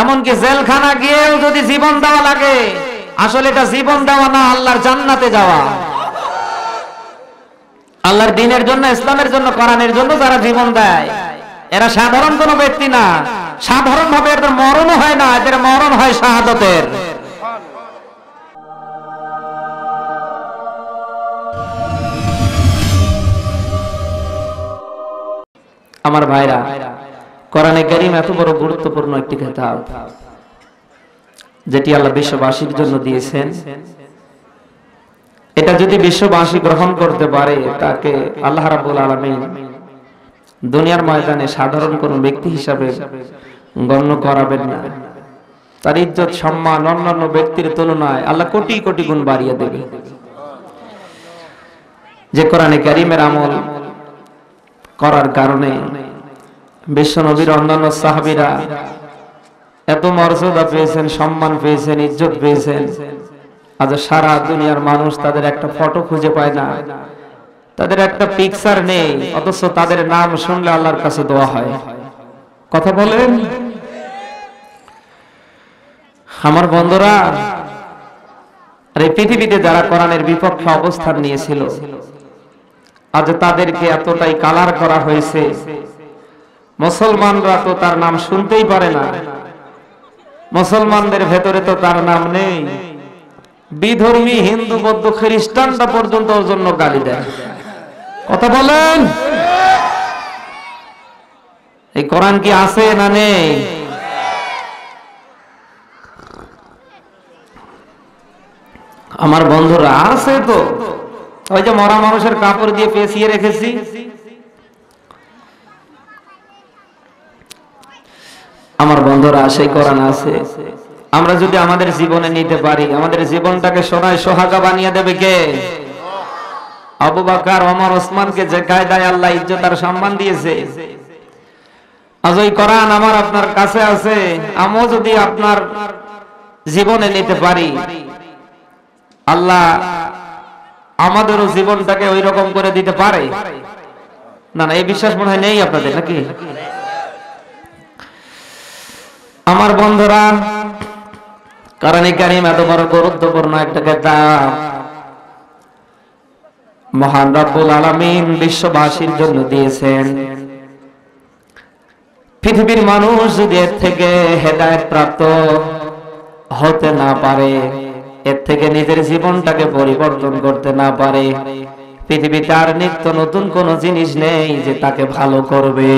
এমনকি জেলখানা গিয়েও যদি জীবন দেওয়া লাগে, আসলে এটা জীবন দেওয়া না, আল্লাহর জান্নাতে যাওয়া। আল্লাহর দ্বীনের জন্য, ইসলামের জন্য, কোরআনের জন্য যারা জীবন দেয়, এরা সাধারণ কোনো ব্যক্তি না। সাধারণ ভাবে এদের মরণও হয় না, এদের মরণ হয় শাহাদাতের। আমার ভাইরা, কোরআনে কারীম এত বড় গুরুত্বপূর্ণ একটি কিতাব, যেটি আল্লাহ বিশ্ববাসীর জন্য দিয়েছেন। এটা যদি বিশ্ববাসী গ্রহণ করতে পারে, তাকে আল্লাহ রাব্বুল আলামিন দুনিয়ার ময়দানে সাধারণ কোনো ব্যক্তি হিসাবে গণ্য করাবেন না। তার ইজ্জত সম্মান অন্যান্য ব্যক্তির তুলনায় আল্লাহ কোটি কোটি গুণ বাড়িয়ে দেবে। যে কোরআনে কারীমের আমল করার কারণে বিশ্ব নবীর অন্যান্য সাহাবীরা এত মর্যাদা পেয়েছেন, সম্মান পেয়েছেন, ইজ্জত পেয়েছেন। আজ সারা দুনিয়ার মানুষ তাদের একটা ফটো খুঁজে পায় না, তাদের একটা পিকচার নেই, অথচ তাদের নাম শুনলে আল্লাহর কাছে দোয়া হয়। কথা বলেন আমার বন্ধুরা। আর এই পৃথিবীতে যারা কোরআনের বিপক্ষে অবস্থান নিয়েছিল, আজ তাদেরকে এতটাই কালার করা হয়েছে, মুসলমানরা তো তার নাম শুনতেই পারে না, মুসলমানদের ভেতরে তো তার নাম নেই। বিধর্মী হিন্দু, বৌদ্ধ, খ্রিস্টানরা পর্যন্ত ওর জন্য গালি দেয়। কথা বলেন, এই কোরআন কি আছে না নেই? আমার বন্ধুরা, আছে তো। ওই যে মরা মানুষের কাপড় দিয়ে পেঁচিয়ে রেখেছি, আমার বন্ধুরা, সেই কোরআন আছে। আমরা যদি আমাদের জীবনে নিতে পারি, আমাদের জীবনটাকে সোনায় সোহাগা বানিয়ে দেবে কে? আবু বকর, ওমর, ওসমানকে যে কায়দায় আল্লাহ ইজ্জত আর সম্মান দিয়েছে, আজ ওই কোরআন আমার আপনার কাছে আছে। আমিও যদি আপনার জীবনে নিতে পারি, আল্লাহ আমাদেরও জীবনটাকে ওই রকম করে দিতে পারে। না না, এই বিশ্বাস মনে হয় নেই আপনাদের, নাকি? আমার বন্ধুরা, কোরআনে কারীম এত বড় গুরুত্বপূর্ণ একটা কিতাব, মহান রব্বুল আলামিন বিশ্ববাসীর জন্য দিয়েছেন। পৃথিবীর মানুষ যদি এর থেকে হেদায়েত প্রাপ্ত হতে না পারে, এর থেকে নিজের জীবনটাকে পরিবর্তন করতে না পারে, পৃথিবীতে আর নিত্য নতুন কোন জিনিস নেই যে তাকে ভালো করবে।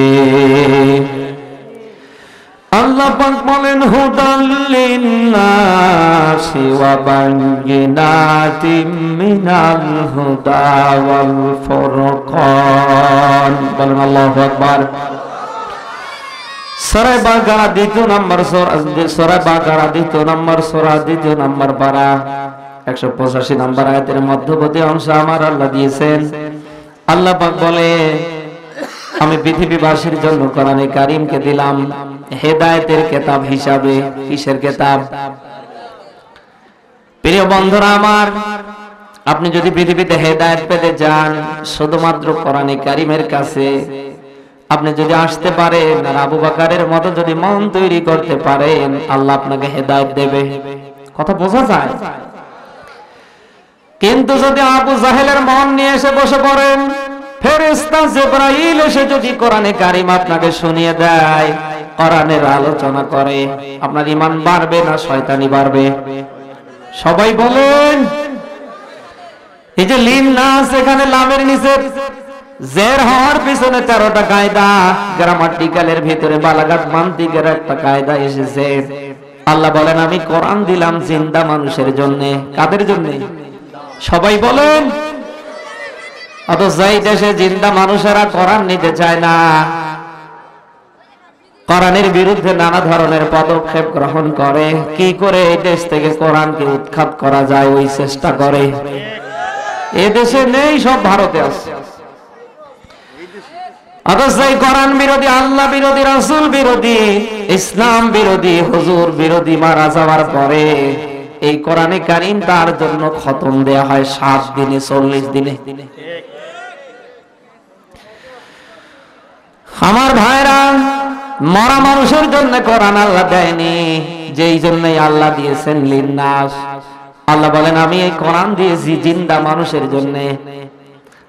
আল্লাহ পাক বলেন, হুদাল লিন্নাসি ওয়া বাইয়িনাতিম মিনাল হুদা ওয়াল ফুরকান। বলেন আল্লাহু আকবার। সূরা বাকারা দ্বিতীয় নম্বর সূরা বাকারা দ্বিতীয় নম্বর সূরা দ্বিতীয় নম্বর পারা 185 নম্বর আয়াতের মধ্যবর্তী অংশ আমার আল্লাহ দিয়েছেন। আল্লাহ পাক বলে, আমি পৃথিবীবাসীর জন্য কোরআনে কারীমকে দিলাম হেদায়েতের কিতাব হিসাবে। কিসের কিতাব? প্রিয় বন্ধুরা আমার, আপনি যদি পৃথিবীতে হেদায়েত পেতে চান, শুধুমাত্র কোরআনে কারীমের কাছে আপনি যদি আসতে পারেন, আর আবু বকরের মতো যদি মন তৈরি করতে পারেন, আল্লাহ আপনাকে হেদায়েত দেবে। কথা বোঝা যায়? কিন্তু যদি আবু জাহেলের মন নিয়ে এসে বসে পড়েন, ফেরেশতা জিবরাইল এসে যদি কোরআনে কারীম আপনাকে শুনিয়ে দেয়, কোরআনের আলোচনা করে, আপনার ঈমান বাড়বে না শয়তানি বাড়বে? সবাই বলেন। এই যে লিন্নাস, এখানে লামের নিচে জের হওয়ার পিছনে 13টা কায়দা, গ্রামাটিক্যালের ভিতরে বালাগাত মান্তিকের একটা কায়দা এসেছে। আল্লাহ বলেন, আমি কোরআন দিলাম জিন্দা মানুষের জন্য। কাদের জন্য? সবাই বলেন। অথচ যেই দেশে জিন্দা মানুষেরা কোরআন নিতে চায় না, কোরআনের বিরুদ্ধে নানা ধরনের পদক্ষেপ গ্রহণ করে, কি করে এই দেশ থেকে কোরআনকে উৎখাত করা যায় ওই চেষ্টা করে। এ দেশে নেই, সব ভারতে আছে। অথচ এই কোরআন বিরোধী, আল্লাহ বিরোধী, রাসূল বিরোধী, ইসলাম বিরোধী, হুজুর বিরোধী মারা যাওয়ার পরে এই কোরআনে কারীম তার জন্য খতম দেয়া হয় 7 দিনে, 40 দিনে। আমার ভাইরা, মরা মানুষের জন্য কোরআন আল্লাহ দেয়নি, যেই জন্যই আল্লাহ দিয়েছেন লিন্নাস। আল্লাহ বলেন আমি এই কোরআন দিয়েছি জিন্দা মানুষের জন্য।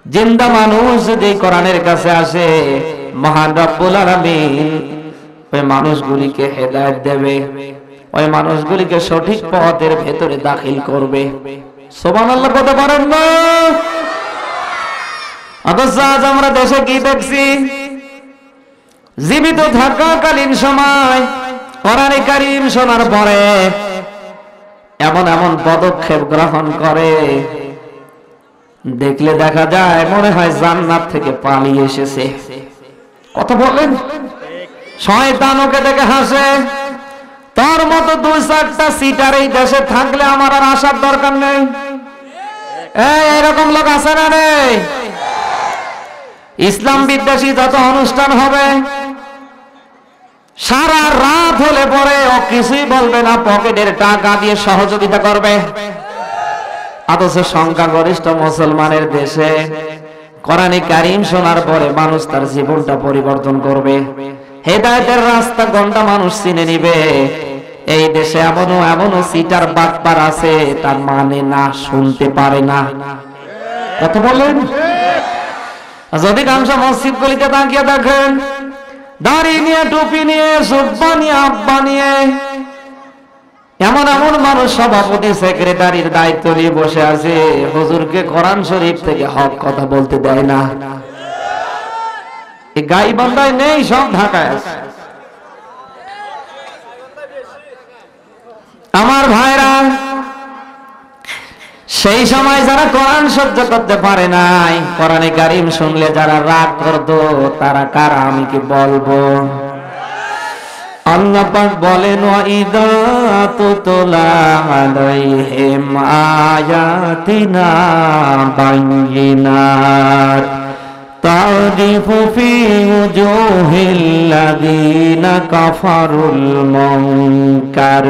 জিন্দা মানুষ যদি কোরআনের কাছে আসে, মহান রব্বুল আলামিন ওই মানুষগুলিকে হেদায়েত দেবে, ওই মানুষগুলিকে সঠিক পথের ভেতরে দাখিল করবে। সুবহানাল্লাহ কথা পারেন না? অথচ আজ আমরা দেশে কি দেখছি? জীবিত থাকাকালীন সময় কোরআনে কারীম শোনার পরে এমন এমন পদক্ষেপ গ্রহণ করে, দেখলে দেখা যায় মনে হয় জান্নাত থেকে পালিয়ে এসেছে। কথা বলেন? শয়তান ওকে দেখে হাসে, তার মতো দুই চারটা সিটার এই দেশে থাকলে আমার আর আসার দরকার নেই। এরকম লোক আছে না রে? ইসলাম বিদ্বেষী যত অনুষ্ঠান হবে, সারা রাত হলে পরে ও কিছুই বলবে না, পকেটের টাকা দিয়ে সহযোগিতা করবে। অথচ সংখ্যাগরিষ্ঠ মুসলমানের দেশে কোরআনে কারীম শোনার পরে মানুষ তার জীবনটা পরিবর্তন করবে, হেদায়েতের রাস্তা কোনটা মানুষ চিনে নিবে। এই দেশে এমনও সিটার বাটপার আছে, তার মানে না, শুনতে পারে না। কথা বলেন? যদি কামসা মসজিদ গলিতে তাকিয়ে দেখেন, দাড়ি নিয়ে, টুপি নিয়ে, জুব্বা নিয়ে, আব্বা নিয়ে এমন মানুষ সভাপতি সেক্রেটারির দায়িত্ব নিয়ে বসে আছে, হুজুরকে কোরআন শরীফ থেকে হক কথা বলতে দেয় না। এই গাইবান্ধায় নেই, সব ঢাকায় আছে। আমার ভাইরা, সেই সময় যারা কোরআন সহ্য করতে পারে নাই, কোরআনে কারীম শুনলে যারা রাগ করতো, তারা কারা আমি কি বলবো? আল্লাহ পাক বলেন ওয়াইদা তুতলা আলাইহিম আয়াতিনা বাইয়িনাত তারিফু ফি উজুহিল লাযিনা কাফারুল মুনকার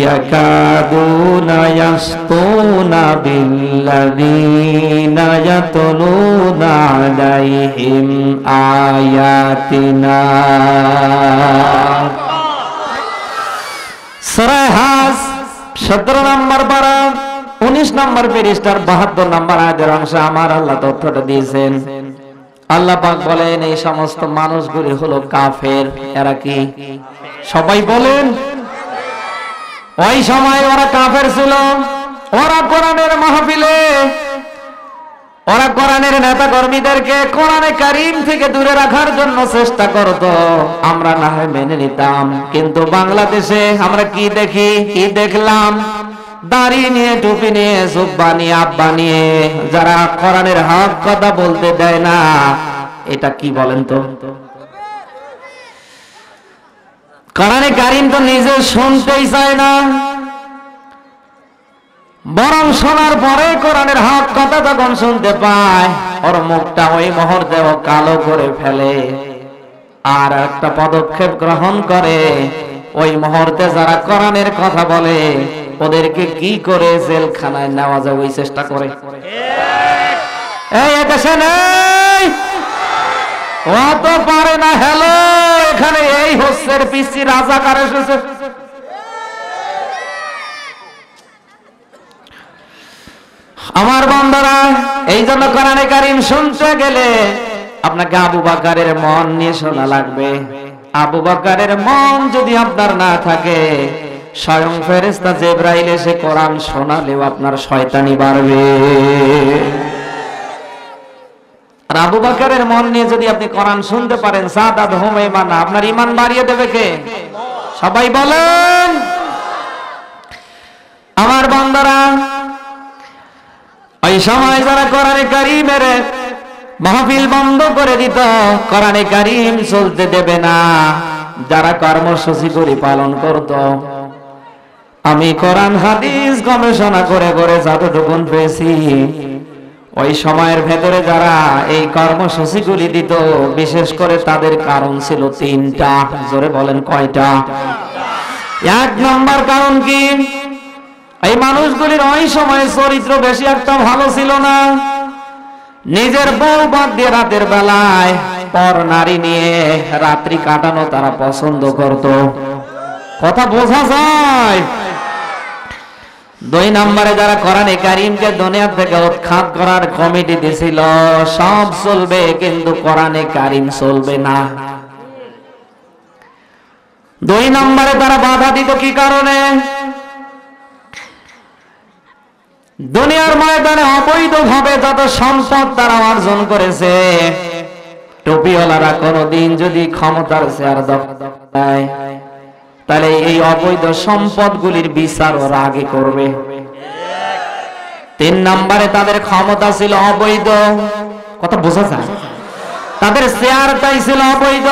ইয়াকাদুনা ইয়াসতুনা বিল্লাযিনা ইয়াতলুনা আলাইহিম আয়াতিনা। সূরা হাজ 17 নম্বর পারা 19 নম্বর পৃষ্ঠার 72 নম্বর আয়াতের অংশে আমার আল্লাহ তথ্যটা দিয়েছেন। আল্লাহ পাক বলেন এই সমস্ত মানুষগুলি হলো কাফের। এরা কি? সবাই বলেন। ওই সময় ওরা কাফের ছিল, ওরা কোরআনের মাহফিলে, ওরা কোরআনের নেতা কর্মীদেরকে কোরআনে কারীম থেকে দূরে রাখার জন্য চেষ্টা করত। আমরা না হয় মেনে নিতাম, কিন্তু বাংলাদেশে আমরা কি দেখি, কি দেখলাম? দাড়ি নিয়ে, টুপি নিয়ে, জুব্বা নিয়ে, আব্বা নিয়ে যারা কোরআনের হক কথা বলতে দেয় না, এটা কি বলেন তো? কোরআনে কারীম তো নিজে শুনতেই চায় না, বরং শোনার পরে কোরআনের হক কথা যখন শুনতে পায়, ওর মুখটা ওই মুহূর্তে ও কালো করে ফেলে আর একটা পদক্ষেপ গ্রহণ করে। ওই মুহূর্তে যারা কোরআনের কথা বলে ওদেরকে কি করে জেলখানায় নেওয়া যায় ওই চেষ্টা করে। এই দেশে নেই, ও তো পারে না। হ্যালো, এখানে এই হচ্ছে পিসি রাজাকার এসেছে। আমার বান্দারা, এই জন্য কোরআনে কারীম শুনতে গেলে আপনাকে আবু বকরের মন নিয়ে শোনা লাগবে। আবু বকরের মন যদি আপনার না থাকে, স্বয়ং ফেরেশতা জিবরাইল এসে কোরআন শোনালেও আপনার শয়তানি বাড়বে। আর আবু বকরের মন নিয়ে যদি আপনি কোরআন শুনতে পারেন, সাদাত হুম ঈমান, আপনার ঈমান বাড়িয়ে দেবে কে? সবাই বলেন। আমার বান্দারা, ওই সময় যারা কোরআনে কারীমের মাহফিল বন্ধ করে দিত, কোরআনে কারীম চলতে দেবে না, যারা কর্মসূচি করে পালন করত, আমি কোরআন হাদিস গবেষণা করে করে যতটুকুন পেয়েছি, ওই সময়ের ভেতরে যারা এই কর্মসূচিগুলি দিত, বিশেষ করে তাদের কারণ ছিল 3টা। জোরে বলেন কয়টা? 1 নম্বর কারণ কি? এই মানুষগুলির ওই সময় চরিত্র বেশি একটা ভালো ছিল না। নিজের বউ বাদ দিয়ে রাতের বেলায় পর নারী নিয়ে রাত্রি কাটানো তারা পছন্দ করত। কথা বোঝা যায়? 2 নম্বরে যারা কোরআনে কারীমকে দুনিয়া থেকে উৎখাত করার কমিটি দিছিল, সব চলবে কিন্তু কোরআনে কারীম চলবে না। 2 নম্বরে তারা বাধা দিত কি কারণে? দুনিয়ার ময়দানে অবৈধভাবে যত সম্পদ তারা অর্জন করেছে, টুপিওয়ালারা কোনদিন যদি ক্ষমতার চেয়ার দখল দেয় তাহলে এই অবৈধ সম্পদগুলির বিচার ওরা আগে করবে। 3 নম্বরে তাদের ক্ষমতা ছিল অবৈধ। কথা বোঝা যায়? তাদের চেয়ারটাই ছিল অবৈধ।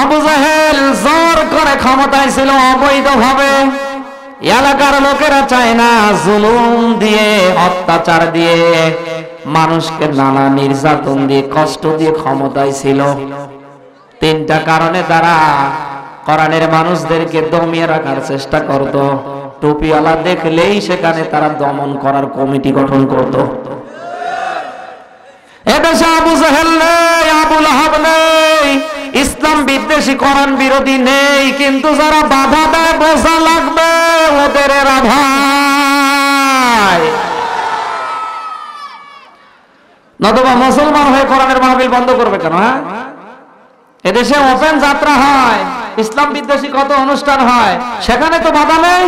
আবু জাহেল জোর করে ক্ষমতায় ছিল অবৈধভাবে। এলাকার লোকেরা চায় না, জুলুম দিয়ে অত্যাচার দিয়ে মানুষকে নানা নির্যাতন দিয়ে কষ্ট দিয়ে ক্ষমতায় ছিল। 3টা কারণে তারা কোরআনের মানুষদেরকে দমিয়ে রাখার চেষ্টা করত। টুপিওয়ালা দেখলেই সেখানে তারা দমন করার কমিটি গঠন করত। এদেশে আবু জাহেল নেই, আবু লাহাব নেই, ইসলাম বিদ্বেষী কোরআন বিরোধী নেই, কিন্তু যারা বাধা দেয় বোঝা লাগবে ওদের এরা ভাই। নতুবা মুসলমান হয়ে কোরআনের মাহফিল বন্ধ করবে কেন? হ্যাঁ, এদেশে ওপেন যাত্রা হয়, ইসলাম বিদ্বেষী কত অনুষ্ঠান হয়, সেখানে তো বাধা নেই,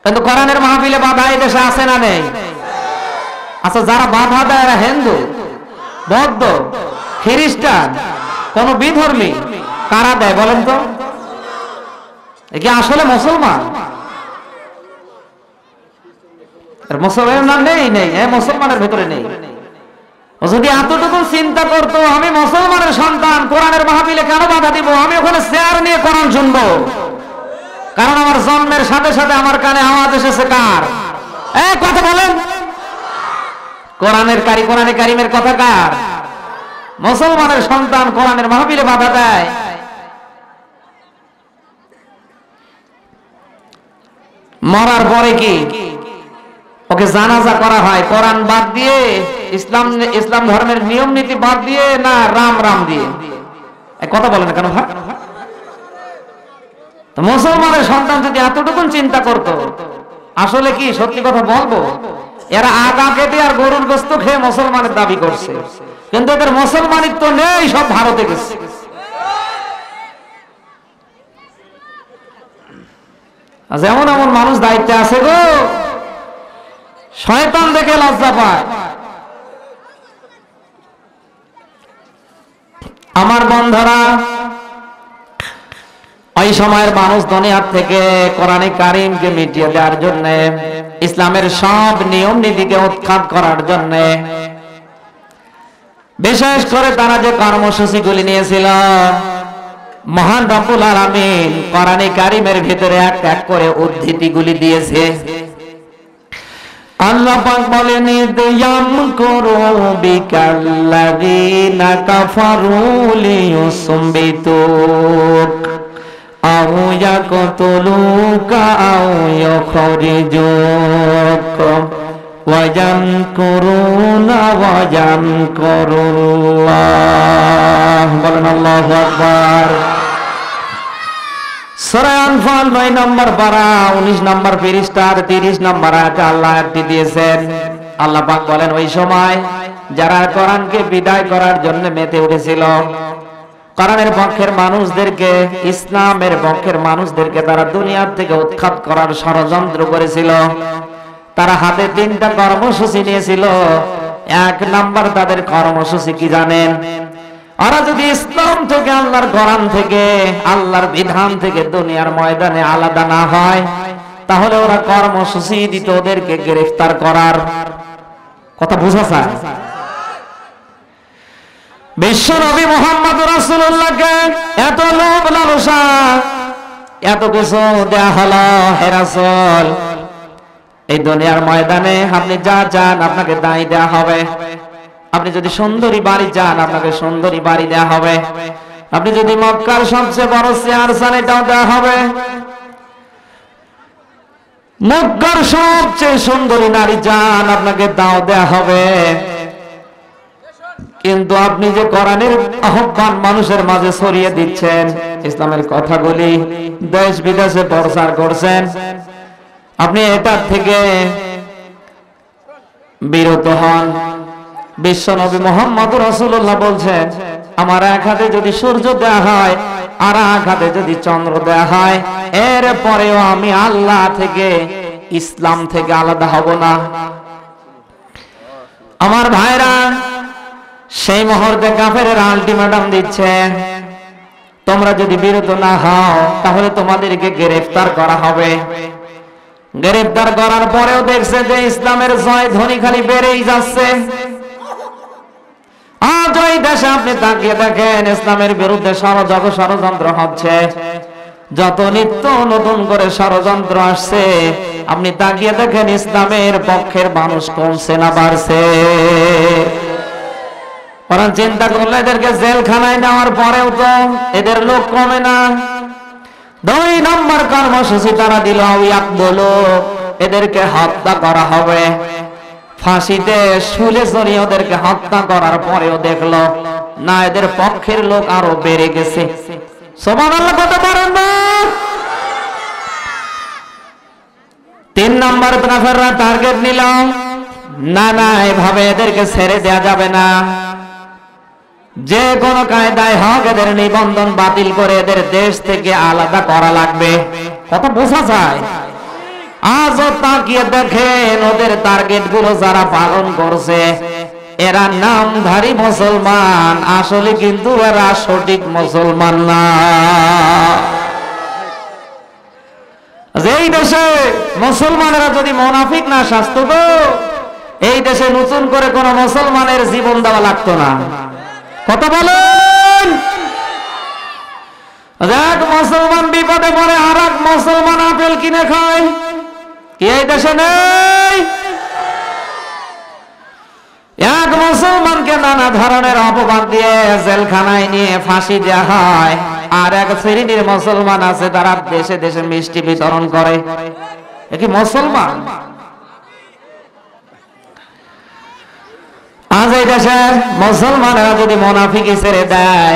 কিন্তু কোরআনের মাহফিলে বাধা এদেশে আছে না নেই? আচ্ছা, যারা বাধা দেয় এরা হিন্দু, বৌদ্ধ, খ্রিস্টান, কোন বিধর্মী, কারা দেয় বলেন তো? এ কি আসলে মুসলমান? মুসলমান নেই, নেই, মুসলমানের ভেতরে নেই। যদি এতটুকু চিন্তা করতো আমি মুসলমানের সন্তান, কোরআনের মাহফিলে কেন বাধা দিব? আমি ওখানে চেয়ার নিয়ে কোরআন শুনবো, কারণ আমার জন্মের সাথে সাথে আমার কানে আওয়াজ এসেছে কার? কথা বলেন, কোরআনে কারীমের কথা কার? মুসলমানের সন্তান কোরআনের মাহফিলে বাধা দেয়। মরার পরে কি ওকে জানাজা করা হয় কোরআন বাদ দিয়ে, ইসলাম ধর্মের নিয়ম নীতি বাদ দিয়ে, না রাম রাম দিয়ে? কথা বলেন কেন ভাই? মুসলমানের সন্তান যদি এতটুকু চিন্তা করত, আসলে কি সত্যি কথা বলবো, এরা আগা কেটে আর গরুর গোস্ত খেয়ে মুসলমানের দাবি করছে, কিন্তু এদের মুসলমানিত্ব নেই, সব ভারতে গেছে। যেমন এমন মানুষ দায়িত্বে আছে গো, শয়তান দেখে লজ্জা পায়। আমার বন্ধুরা, ওই সময়ের মানুষ দুনিয়ার থেকে কোরআনে কারীমকে মিটিয়ে দেওয়ার জন্য, ইসলামের সব নিয়ম নীতিকে উৎখাত করার জন্য, বিশেষ করে তারা যে কর্মসূচিগুলি নিয়েছিল, মহান রব্বুল আলামিন কোরআনে কারীমের ভিতরে এক এক করে উদ্ধৃতিগুলি দিয়েছে। আল্লাহ পাক বলেন, ইয়ামকুরু বিকাল্লাযীনা কাফারু লিয়ুসবিতুক আও ইয়াকতুলুকা আও ইউখরিজুক ওয়া ইয়ামকুরুনা ওয়া ইয়ামকুরুল্লাহ। বলেন আল্লাহু আকবার। সূরা আনফাল 9 নম্বর পারা 19 নম্বর পৃষ্ঠার 30 নম্বর আয়াতে আল্লাহ আয়াতটি দিয়েছেন। আল্লাহ পাক বলেন, ওই সময় যারা কোরআনকে বিদায় করার জন্য মেতে উঠেছিল, কোরআনের পক্ষের মানুষদেরকে, ইসলামের পক্ষের মানুষদেরকে তারা দুনিয়ার থেকে উৎখাত করার ষড়যন্ত্র করেছিল, তারা হাতে 3টা কর্মসূচি নিয়েছিল। 1 নম্বর তাদের কর্মসূচি কি জানেন? ওরা যদি ইসলাম থেকে, আল্লাহর কোরআন থেকে, আল্লাহর বিধান থেকে দুনিয়ার ময়দানে আলাদা না হয়, তাহলে ওরা কর্মসূচি দিত ওদেরকে গ্রেফতার করার। কথা বুঝা যায়? বিশ্ব নবী মুহাম্মদ রাসূলুল্লাহকে এত লোভ লালসা, এত কিছু দেয়া হলো, হে রাসূল এই দুনিয়ার ময়দানে আপনি যা চান আপনাকে তাই দেয়া হবে। আপনি যদি সুন্দরী বাড়ি চান আপনাকে সুন্দরী বাড়ি দেয়া হবে। আপনি যদি মক্কার সবচেয়ে বড় চেয়ার চান এটাও দেয়া হবে। মক্কার সবচেয়ে সুন্দরী নারী চান আপনাকে তাও দেয়া হবে। কিন্তু আপনি যে কোরআনের আহ্বান মানুষের মাঝে ছড়িয়ে দিচ্ছেন, ইসলামের কথাগুলি দেশ বিদেশে প্রচার করছেন, আপনি এটার থেকে বিরত হন। বিশ্বনবী মুহাম্মদ রাসূলুল্লাহ বলছেন, আমার এক হাতে যদি সূর্য দেয়া হয় আর এক হাতে যদি চন্দ্র দেয়া হয়, এর পরেও আমি আল্লাহ থেকে, ইসলাম থেকে আলাদা হব না। আমার ভাইরা, সেই মুহূর্তে কাফেরের আলটিমেটাম দিচ্ছে, তোমরা যদি বিরত না হও তাহলে তোমাদেরকে গ্রেফতার করা হবে। গ্রেফতার করার পরেও দেখছে যে ইসলামের জয় ধ্বনি খালি বেড়েই যাচ্ছে। আজ ওই দেশে আপনি তাকিয়ে দেখেন, ইসলামের বিরুদ্ধে ষড়যন্ত্র হচ্ছে। যত নিত্য নতুন করে ষড়যন্ত্র আসছে, আপনি তাকিয়ে দেখেন ইসলামের পক্ষের মানুষ কমছে না বাড়ছে। ওরা চিন্তা করলে এদেরকে জেলখানায় নেওয়ার পরেও তো এদের লোক কমে না। 2 নম্বর কর্মসূচি তারা দিল, এদেরকে হত্যা করা হবে। ফাঁসিতে শুলে চড়িয়ে ওদেরকে হত্যা করার পরেও দেখলো না, এদের পক্ষের লোক আরো বেড়ে গেছে। সুবহানাল্লাহ কত পারেন না। 3 নম্বর কাফেররা টার্গেট নিল, না না এভাবে এদেরকে ছেড়ে দেয়া যাবে না, যে কোনো কায়দায় হোক এদের নিবন্ধন বাতিল করে এদের দেশ থেকে আলাদা করা লাগবে। কত বোঝা যায়। আজও তাকিয়ে দেখেন ওদের টার্গেট গুলো যারা পালন করছে, এরা নামধারী মুসলমান, আসলে কিন্তু এরা সঠিক মুসলমান না। যেই দেশে মুসলমানেরা যদি মুনাফিক না শাস্তি তো, এই দেশে নতুন করে কোন মুসলমানের জীবন দেওয়া লাগতো না। কত বলেন। এক মুসলমান বিপদে পড়ে আর এক মুসলমান আপেল কিনে খায়, কি এই দেশে নেই? এক মুসলমানকে নানা ধরনের অপবাদ দিয়ে জেলখানায় নিয়ে ফাঁসি দেওয়া হয়, আর এক শ্রেণীর মুসলমান আছে তারা দেশে দেশে মিষ্টি বিতরণ করে। এ কি মুসলমান? আজ এই দেশের মুসলমানেরা যদি মুনাফিকি ছেড়ে দেয়,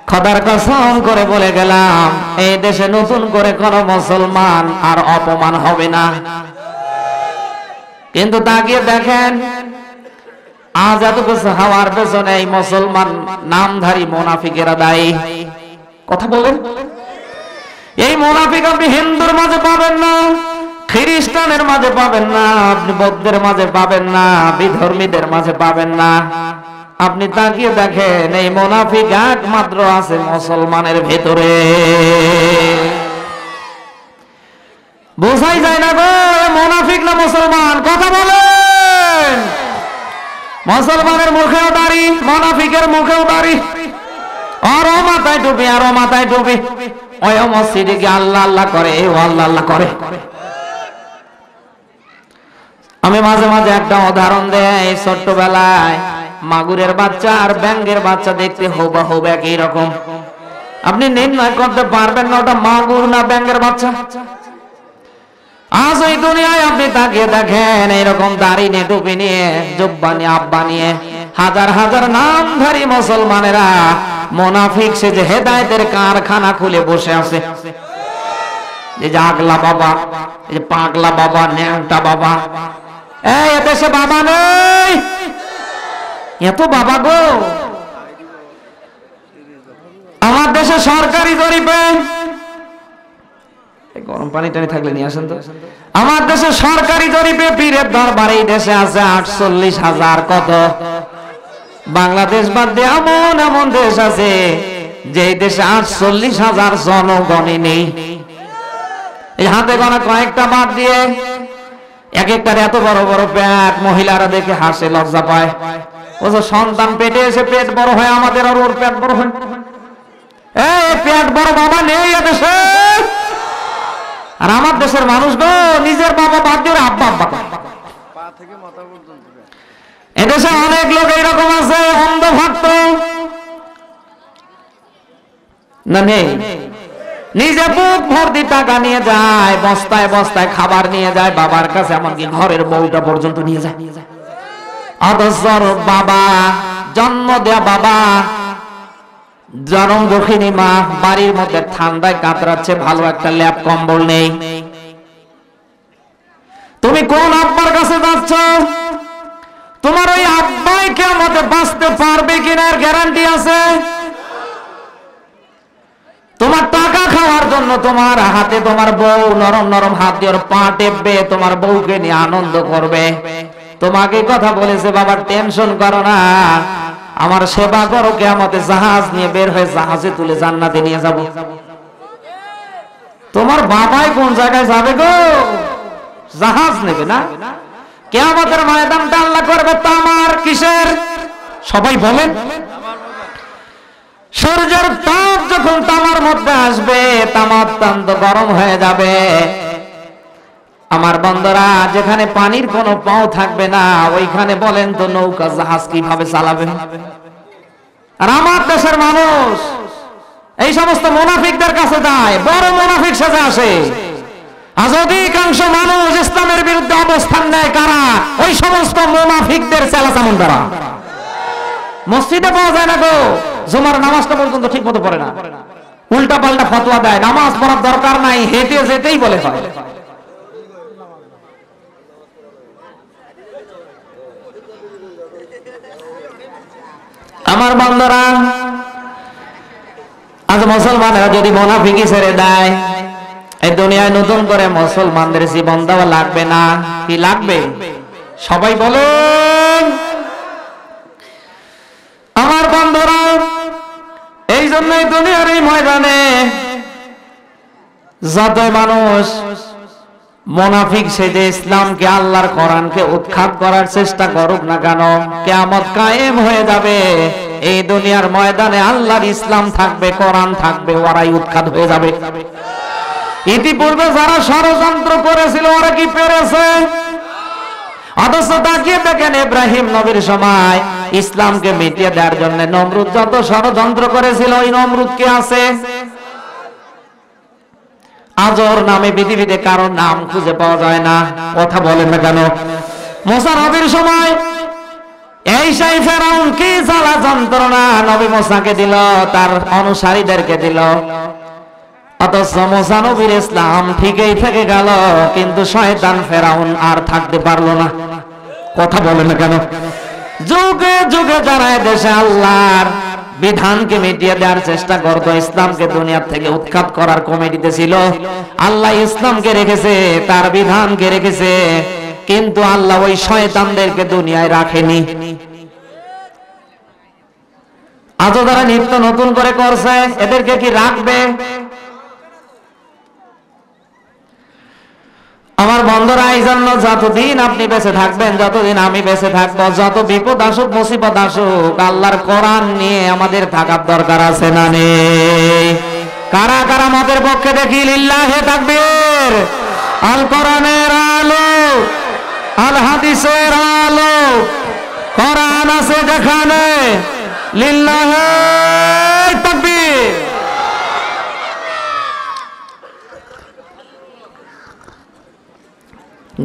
খোদার কসম করে বলে গেলাম, এই দেশে নতুন করে কোন মুসলমান আর অপমান হবে না। কিন্তু তাকিয়ে দেখেন, আজ এত কিছু হওয়ার পেছনে এই মুসলমান নামধারী মুনাফিকেরা দায়ী। কথা বলেন। এই মুনাফিক আপনি হিন্দুর মাঝে পাবেন না, খ্রিস্টানের মাঝে পাবেন না, আপনি বৌদ্ধের মাঝে পাবেন না, বিধর্মীদের মাঝে পাবেন না। আপনি তাকিয়ে দেখেন, এই মুনাফিক একমাত্র আছে মুসলমানের ভেতরে। বোঝাই যায় না গো মুনাফিক না মুসলমান। কথা বলেন। মুসলমানের মুখেও দাড়ি, মুনাফিকের মুখেও দাড়ি, আরো মাথায় টুপি, আরো মাথায় টুপি। ওই মসজিদে গিয়ে আল্লাহ আল্লাহ করে, ও আল্লাহ আল্লাহ করে। আমি মাঝে মাঝে একটা উদাহরণ দেই, ছোট্টবেলায় মাগুরের বাচ্চা আর ব্যাঙের বাচ্চা দেখতে হুবহু একই রকম। আপনি নির্ণয় করতে পারবেন না ওটা মাগুর না ব্যাঙের বাচ্চা। আজ ওই দুনিয়ায় আপনি তাকিয়ে দেখেন, এইরকম দাড়ি নিয়ে টুপি নিয়ে জুব্বা নিয়ে আব্বা নিয়ে হাজার হাজার নামধারী মুসলমানেরা মুনাফিক সেজে হেদায়েতের কারখানা খুলে বসে আছে। এই যে আগলা বাবা, এই যে পাগলা বাবা, ন্যাংটা বাবা, এই দেশে বাবা নেই, এত বাবা গো। আমার দেশে সরকারি জরিপে, গরম পানি টানি থাকলে নিয়ে আসেন তো। আমার দেশে সরকারি জরিপে পীরের দরবার এই দেশে আছে 48,000। কত? বাংলাদেশ বাদ দিয়ে এমন এমন দেশ আছে যে দেশে 48,000 জনগণই নেই। এই হাতে গোনা কয়েকটা বাদ দিয়ে এক একটার এত বড় বড় পেট, মহিলারা দেখে হাসে, লজ্জা পায়। ও যে সন্তান পেটে এসে পেট বড় হয়, আমাদের আর ওর পেট বড় হয়। এই পেট বড় বাবা নেই এদেশে। আর আমার দেশের মানুষ গো নিজের বাবা বাদ দিয়ে আব্বা আব্বা করে। এদেশে অনেক লোক এইরকম আছে, অন্ধ ভক্ত না নেই, নিজে বুক ভর্তি টাকা নিয়ে যায়, বস্তায় বস্তায় খাবার নিয়ে যায় বাবার কাছে, এমনকি ঘরের বউটা পর্যন্ত নিয়ে যায়। অথচ বাবা জন্ম দেয়া বাবা, জনমদুখিনী মা বাড়ির মধ্যে ঠান্ডায় কাতরাচ্ছে, ভালো একটা ল্যাপ কম্বল নেই। তুমি কোন আব্বার কাছে যাচ্ছ? তোমার ওই আব্বাই কিয়ামতে বাঁচতে পারবে কিনা এর গ্যারান্টি আছে? তোমার টাকা খাওয়ার জন্য তোমার হাতে তোমার বউ নরম নরম হাত দিয়ে পা টেপবে, তোমার বউকে নিয়ে আনন্দ করবে। তোমাকে কথা বলেছে, বাবা টেনশন করো না, আমার সেবা করো, কিয়ামতে জাহাজ নিয়ে বের হয়ে জাহাজে তুলে জান্নাতে নিয়ে যাব। তোমার বাবাই কোন জায়গায় যাবে গো? জাহাজ নেবে না? কিয়ামতের ময়দানটা আল্লাহ করবে তামার কিসের? সবাই বলেন। সূর্যের তাপ যখন তামার মধ্যে আসবে, তামা অত্যন্ত গরম হয়ে যাবে। আমার বন্ধুরা, যেখানে পানির কোনো পাও থাকবে না, ওইখানে বলেন তো নৌকা জাহাজ কিভাবে চালাবে? আর আমার দেশের মানুষ এই সমস্ত মুনাফিকদের কাছে যায়, বড় মুনাফিক সাজে আসে। আজ অধিকাংশ মানুষ ইসলামের বিরুদ্ধে অবস্থান নেয় কারা? ওই সমস্ত মুনাফিকদের চেলাচামুন্ডারা। মসজিদে পাওয়া যায় না গো, জুমার নামাজটা পর্যন্ত ঠিক মতো পড়ে না, উল্টা পাল্টা ফতোয়া দেয়, নামাজ পড়ার দরকার নাই, হেঁটে যেতেই বলে হয়। আমার বান্দারা, আজ মুসলমানেরা যদি মুনাফিকি ছেড়ে দেয়, এই দুনিয়ায় নতুন করে মুসলমানদের জীবন দেওয়া লাগবে না। কি লাগবে? সবাই বলেন। আমার বন্ধুরা, এই জন্যই দুনিয়ার এই ময়দানে যত মানুষ মুনাফিক সেজে ইসলামকে, আল্লাহর কোরআনকে উৎখাত করার চেষ্টা করুক না কেন, কিয়ামত কায়েম হয়ে যাবে। এই দুনিয়ার ময়দানে আল্লাহর ইসলাম থাকবে, কোরআন থাকবে, ওরাই উৎখাত হয়ে যাবে। ইতিপূর্বে যারা ষড়যন্ত্র করেছিল, ওরা কি পেরেছে? অথচ তাকিয়ে দেখেন, ইব্রাহিম নবীর সময় ইসলামকে মিটিয়ে দেওয়ার জন্য নমরুদ যত ষড়যন্ত্র করেছিল, ওই নমরুদ কে আছে? আজর নামে পৃথিবীতে কারো নাম খুঁজে পাওয়া যায় না। কথা বলেন না কেন? মুসা নবীর সময় এই সেই ফেরাউন কি জ্বালা যন্ত্রণা নবী মুসাকে দিল, তার অনুসারীদেরকে দিল। অথচ মুসা নবীর ইসলাম ঠিকই থেকে গেল, কিন্তু শয়তান ফেরাউন আর থাকতে পারলো না। কথা বলেন না কেন? যুগে যুগে যারা দেশে আল্লাহর বিধানকে মিটিয়ে দেওয়ার চেষ্টা করতো, ইসলামকে দুনিয়া থেকে উৎখাত করার কমিটিতে ছিল, আল্লাহ ইসলামকে রেখেছে, তার বিধানকে রেখেছে, কিন্তু আল্লাহ ওই শয়তানদেরকে দুনিয়ায় রাখেনি। আজও যারা নিত্য নতুন করে করছে, এদেরকে কি রাখবে? আমার বন্ধুরা, এই জন্য যতদিন আপনি বেঁচে থাকবেন, যতদিন আমি বেঁচে থাকবো, যত বিপদ আসুক, মুসিবত আসুক, আল্লাহর কোরআন নিয়ে আমাদের থাকার দরকার আছে না নেই? কারা কারা মতের পক্ষে দেখি লিল্লাহে তাকবীর। আল কোরআনের আলো, আল হাদিসের আলো, কোরআন আছে যেখানে, লিল্লাহে তাকবীর।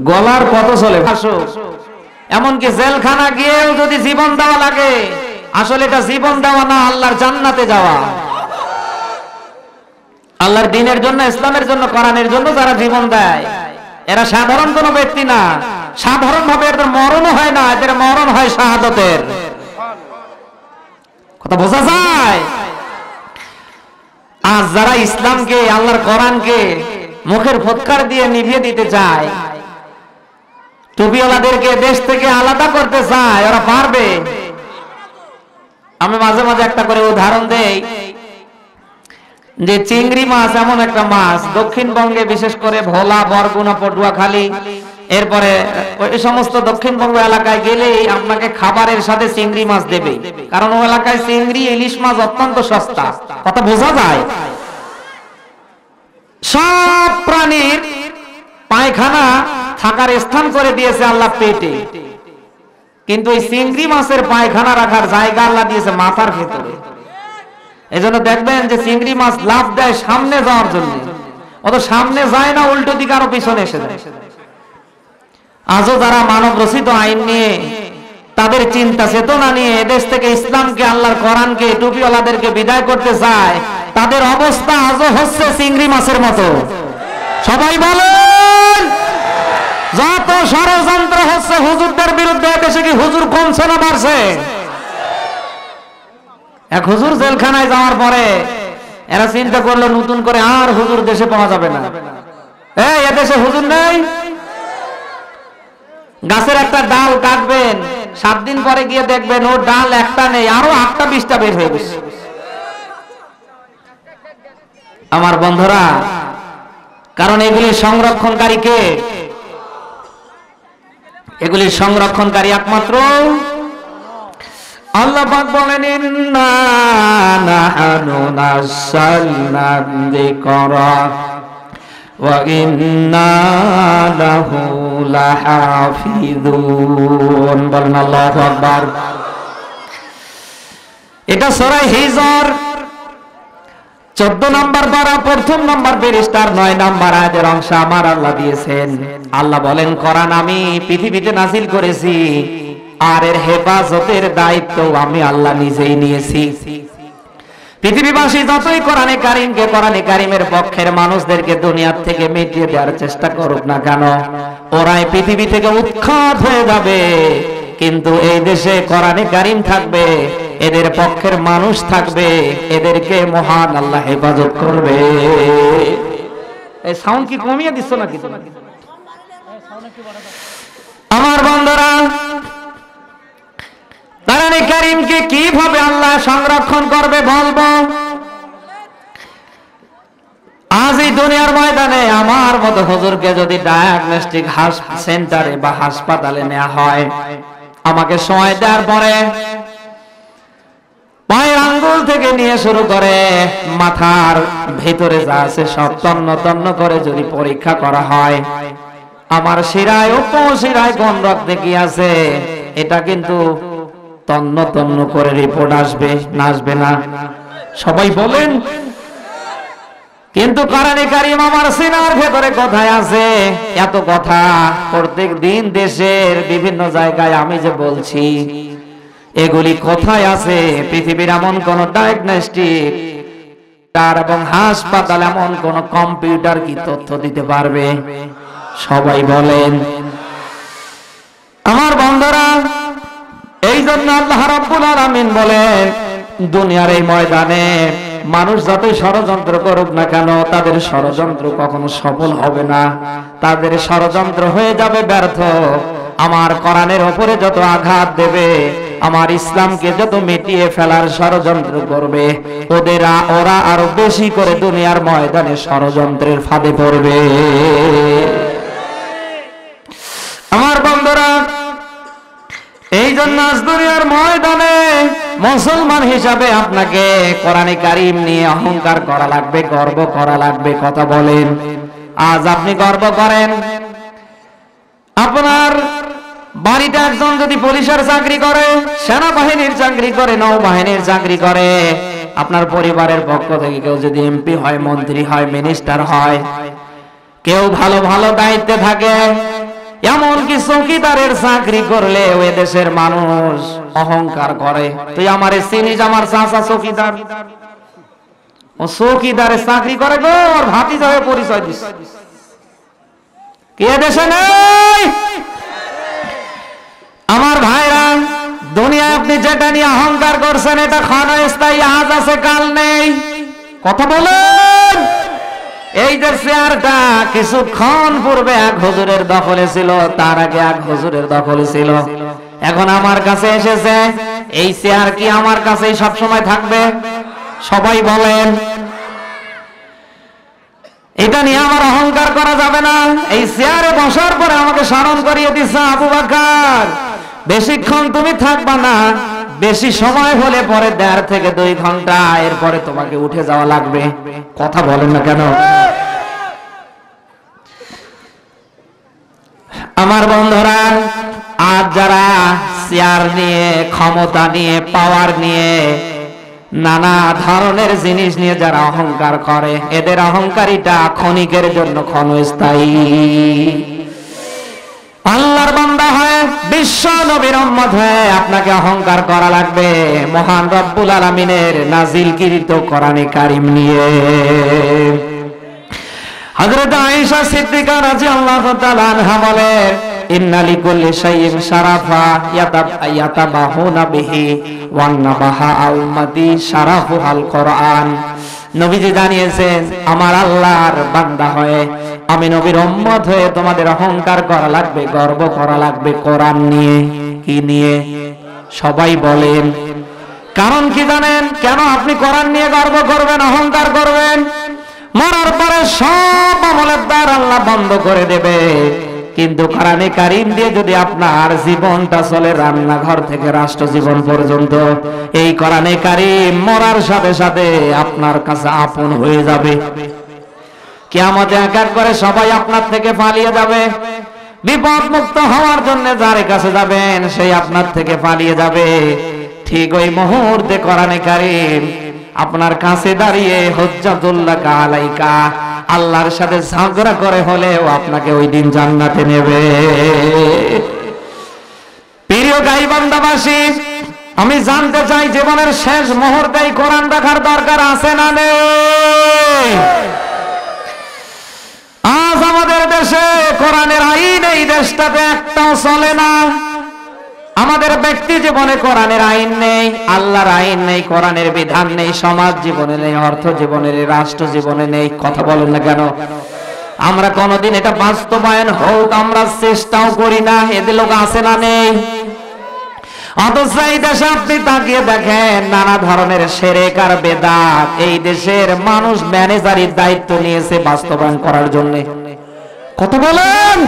গলার কত চলে, এমনকি জেলখানা গিয়েও যদি জীবন দেওয়া লাগে, আসলে এটা জীবন দেওয়া না, আল্লাহর জান্নাতে যাওয়া। আল্লাহর দ্বীনের জন্য, ইসলামের জন্য, কোরআনের জন্য যারা জীবন দেয়, এরা সাধারণ কোনো ব্যক্তি না। সাধারণ ভাবে এদের মরণও হয় না, এদের মরণ হয় শাহাদাতের। কথা বোঝা যায়? আজ যারা ইসলামকে, আল্লাহর কোরআনকে মুখের ফৎকার দিয়ে নিভিয়ে দিতে চায়, টুপিওয়ালাদেরকে দেশ থেকে আলাদা করতে চায়, ওরা পারবে? আমি মাঝে মাঝে একটা করে উদাহরণ দেই যে চিংড়ি মাছ এমন একটা মাছ, দক্ষিণবঙ্গে বিশেষ করে ভোলা, বরগুনা, পটুয়াখালী, এরপরে ওই সমস্ত দক্ষিণবঙ্গ এলাকায় গেলেই আপনাকে খাবারের সাথে চিংড়ি মাছ দেবে, কারণ ওই এলাকায় চিংড়ি, ইলিশ মাছ অত্যন্ত সস্তা। কথা বোঝা যায়? সব প্রাণীর পায়খানা থাকার স্থান করে দিয়েছে আল্লাহ পেটে, কিন্তু এই চিংড়ি মাছের পায়খানা রাখার জায়গা আল্লাহ দিয়েছে মাথার ভেতরে। এজন্য দেখবেন যে চিংড়ি মাছ লাফ দেয় সামনে যাওয়ার জন্য, অত সামনে যায় না, উল্টো দিকে আরো পিছনে এসে যায়। আজও যারা মানব রচিত আইন নিয়ে তাদের চিন্তা চেতনা নিয়ে এদেশ থেকে ইসলামকে, আল্লাহর কোরআনকে, টুপিওয়ালাদেরকে বিদায় করতে চায়, তাদের অবস্থা আজও হচ্ছে চিংড়ি মাছের মতো। সবাই বলেন, যত ষড়যন্ত্র হচ্ছে হুজুরদের বিরুদ্ধে, দেশে কি হুজুর কমছে না বাড়ছে? এক হুজুর জেলখানায় যাওয়ার পরে এরা চিন্তা করলো নতুন করে আর হুজুর দেশে পাওয়া যাবে না। এই এদেশে হুজুর নেই। গাছের একটা ডাল কাটবেন, 7 দিন পরে গিয়ে দেখবেন ও ডাল একটা নেই, আরো 8টা 20টা বের হয়ে গেছে। আমার বন্ধুরা, কারণ এগুলি সংরক্ষণকারী কে? এগুলি সংরক্ষণকারী একমাত্র আল্লাহ পাক বলেন, ইন্না নাহনু নাযালনা যিকরা ওয়া ইন্না লাহু লাহাফিযুন। বলেন আল্লাহু আকবার। এটা সূরা হিজর 14 নম্বর পারা 1ম নম্বর পৃষ্ঠার 9 নম্বর আয়াতের অংশ আমার আল্লাহ দিয়েছেন। আল্লাহ বলেন, কোরআন আমি পৃথিবীতে নাযিল করেছি, আর এর হেফাজতের দায়িত্ব আমি আল্লাহ নিজেই নিয়েছি। পৃথিবীবাসী যতই কোরআনে কারিমকে, কোরআনে কারিমের পক্ষের মানুষদেরকে দুনিয়ার থেকে মিটিয়ে দেওয়ার চেষ্টা করুক না কেন, ওরাই পৃথিবী থেকে উৎখাত হয়ে যাবে। কিন্তু এই দেশে কোরআনে কারিম থাকবে, এদের পক্ষের মানুষ থাকবে, এদেরকে মহান আল্লাহ হেফাজত করবে। এই সাউন্ড কি কমিয়ে দিচ্ছ নাকি? আমার বন্ধুরা, কোরআনে কারিমকে কিভাবে আল্লাহ সংরক্ষণ করবে বলবো। আজ এই দুনিয়ার ময়দানে আমার মতো হুজুরকে যদি ডায়াগনস্টিক সেন্টারে বা হাসপাতালে নেওয়া হয়, আমাকে সময় দেওয়ার পরে পায়ের আঙ্গুল থেকে নিয়ে শুরু করে মাথার ভেতরে যা আছে সব তন্ন তন্ন করে যদি পরীক্ষা করা হয়, আমার শিরায় উপশিরায় কোন রক্তে কি আছে এটা কিন্তু তন্ন তন্ন করে রিপোর্ট আসবে, না আসবে না? সবাই বলেন। কিন্তু কোরআনে কারিম আমার সিনার ভেতরে কোথায় আছে? এত কথা প্রত্যেক দিন দেশের বিভিন্ন জায়গায় আমি যে বলছি, এগুলি কোথায় আছে? পৃথিবীর এমন কোন ডায়াগনস্টিক তার এবং হাসপাতাল, এমন কোন কম্পিউটার কি তথ্য দিতে পারবে? সবাই বলেন। আমার বন্ধুরা, এই জন্য আল্লাহ রাব্বুল আলামিন বলেন, দুনিয়ার এই ময়দানে মানুষ যতই ষড়যন্ত্র করুক না কেন, তাদের ষড়যন্ত্র কখনো সফল হবে না, তাদের ষড়যন্ত্র হয়ে যাবে ব্যর্থ। আমার কোরআনের উপরে যত আঘাত দেবে, আমার ইসলামকে যত মিটিয়ে ফেলার ষড়যন্ত্র করবে, ওরা আরো বেশি করে দুনিয়ার ময়দানে ষড়যন্ত্রের ফাঁদে পড়বে। আমার বন্ধুরা, এই জন্য আজ দুনিয়ার ময়দানে মুসলমান হিসাবে আপনাকে কোরআনে কারিম নিয়ে অহংকার করা লাগবে, গর্ব করা লাগবে। কথা বলেন। আজ আপনি গর্ব করেন, আপনার বাড়িতে একজন যদি পুলিশের চাকরি করে, সেনাবাহিনীর চাকরি করে, নৌবাহিনীর চাকরি করে, আপনার পরিবারের পক্ষ থেকে কেউ যদি এমপি হয়, মন্ত্রী হয়, মিনিস্টার হয়, কেউ ভালো ভালো দায়িত্বে থাকে, এমনকি চৌকিদারের চাকরি করলে ওই দেশের মানুষ অহংকার করে, তুই আমারে চিনিস, আমার চাচা চৌকিদার, ও চৌকিদারের চাকরি করে গো, ওর ভাতিজা হয়ে পরিচয় দিস। কে দেশে নেই? আমার ভাইরা, দুনিয়ায় আপনি যেটা নিয়ে অহংকার করছেন, এটা ক্ষণস্থায়ী, আজ আছে কাল নেই। কথা বলেন। এই যে চেয়ারটা কিছুক্ষণ পূর্বে এক হুজুরের দখলে ছিল, তার আগে এক হুজুরের দখলে ছিল, এখন আমার কাছে এসেছে। এই চেয়ার কি আমার কাছেই সব সময় থাকবে? সবাই বলেন। এটা নিয়ে আমার অহংকার করা যাবে না। এই চেয়ারে বসার পরে আমাকে স্মরণ করিয়ে দিচ্ছে, আবু বকর বেশিক্ষণ তুমি থাকবা না, বেশি সময় হলে পরে 1.5 থেকে 2 ঘন্টা, এরপরে তোমাকে উঠে যাওয়া লাগবে। কথা বলেন না কেন? আমার বন্ধুরা, আজ যারা চেয়ার নিয়ে, ক্ষমতা নিয়ে, পাওয়ার নিয়ে, নানা ধরনের জিনিস নিয়ে যারা অহংকার করে, এদের অহংকারিতা ক্ষণিকের জন্য ক্ষণস্থায়ী। আল্লাহর বান্দা হয় বিশ্ব নবীর উম্মত হয়ে আপনাকে অহংকার করা লাগবে মহান রব্বুল আলামিনের নাজিলকৃত কোরআনে কারীম নিয়ে। হযরত আয়েশা সিদ্দিকা রাদিয়াল্লাহু তাআলা আনহা বলেন, ইন্না লিকুল্লি শাইইন শারাফা ইয়াতাবাহুনা বিহি ওয়ান নাবাহা উম্মতি শারাফুল কোরআন। নবীজি জানিয়েছেন, আমার আল্লাহর বান্দা হয়ে, আমি নবীর উম্মত হয়ে তোমাদের অহংকার করা লাগবে, গর্ব করা লাগবে কোরআন নিয়ে। কি নিয়ে? সবাই বলেন। কারণ কি জানেন? কেন আপনি কোরআন নিয়ে গর্ব করবেন, অহংকার করবেন? মরার পরে সব আমলের দ্বার আল্লাহ বন্ধ করে দেবে, কিন্তু কোরআনে কারীম দিয়ে যদি আপনার জীবনটা চলে রান্নাঘর থেকে রাষ্ট্র জীবন পর্যন্ত, এই কোরআনে কারীম মরার সাথে সাথে আপনার কাছে আপন হয়ে যাবে। কিয়ামতে এক এক করে সবাই আপনার থেকে পালিয়ে যাবে। বিপদ মুক্ত হওয়ার জন্য যার কাছে যাবেন সেই আপনার থেকে পালিয়ে যাবে। ঠিক ওই মুহূর্তে কোরআনে কারীম আপনার কাছে দাঁড়িয়ে হুজ্জাতুল্লাহ আলাইকা, আল্লাহর সাথে ঝগড়া করে হলেও আপনাকে ওই দিন জান্নাতে নেবে। প্রিয় গাইবান্ধাবাসী, আমি জানতে চাই জীবনের শেষ মুহূর্তে কোরআন রাখার দরকার আছে না নেই? আজ আমাদের দেশে কোরআনের আইন এই দেশটাতে একটাও চলে না। আমাদের ব্যক্তি জীবনে কোরআনের আইন নেই, আল্লাহর আইন নেই, কোরআনের বিধান নেই, সমাজ জীবনে নেই, অর্থ জীবনে নেই, রাষ্ট্র জীবনে নেই। কথা বলেন না কেন? আমরা কোনদিন এটা বাস্তবায়ন হোক আমরা চেষ্টাও করি না। এদের লোক আছে না নেই? অথচ এই দেশে আপনি তাকিয়ে দেখেন নানা ধরনের শিরক আর বেদাত এই দেশের মানুষ ম্যানেজারির দায়িত্ব নিয়েছে বাস্তবায়ন করার জন্য। কত বলেন?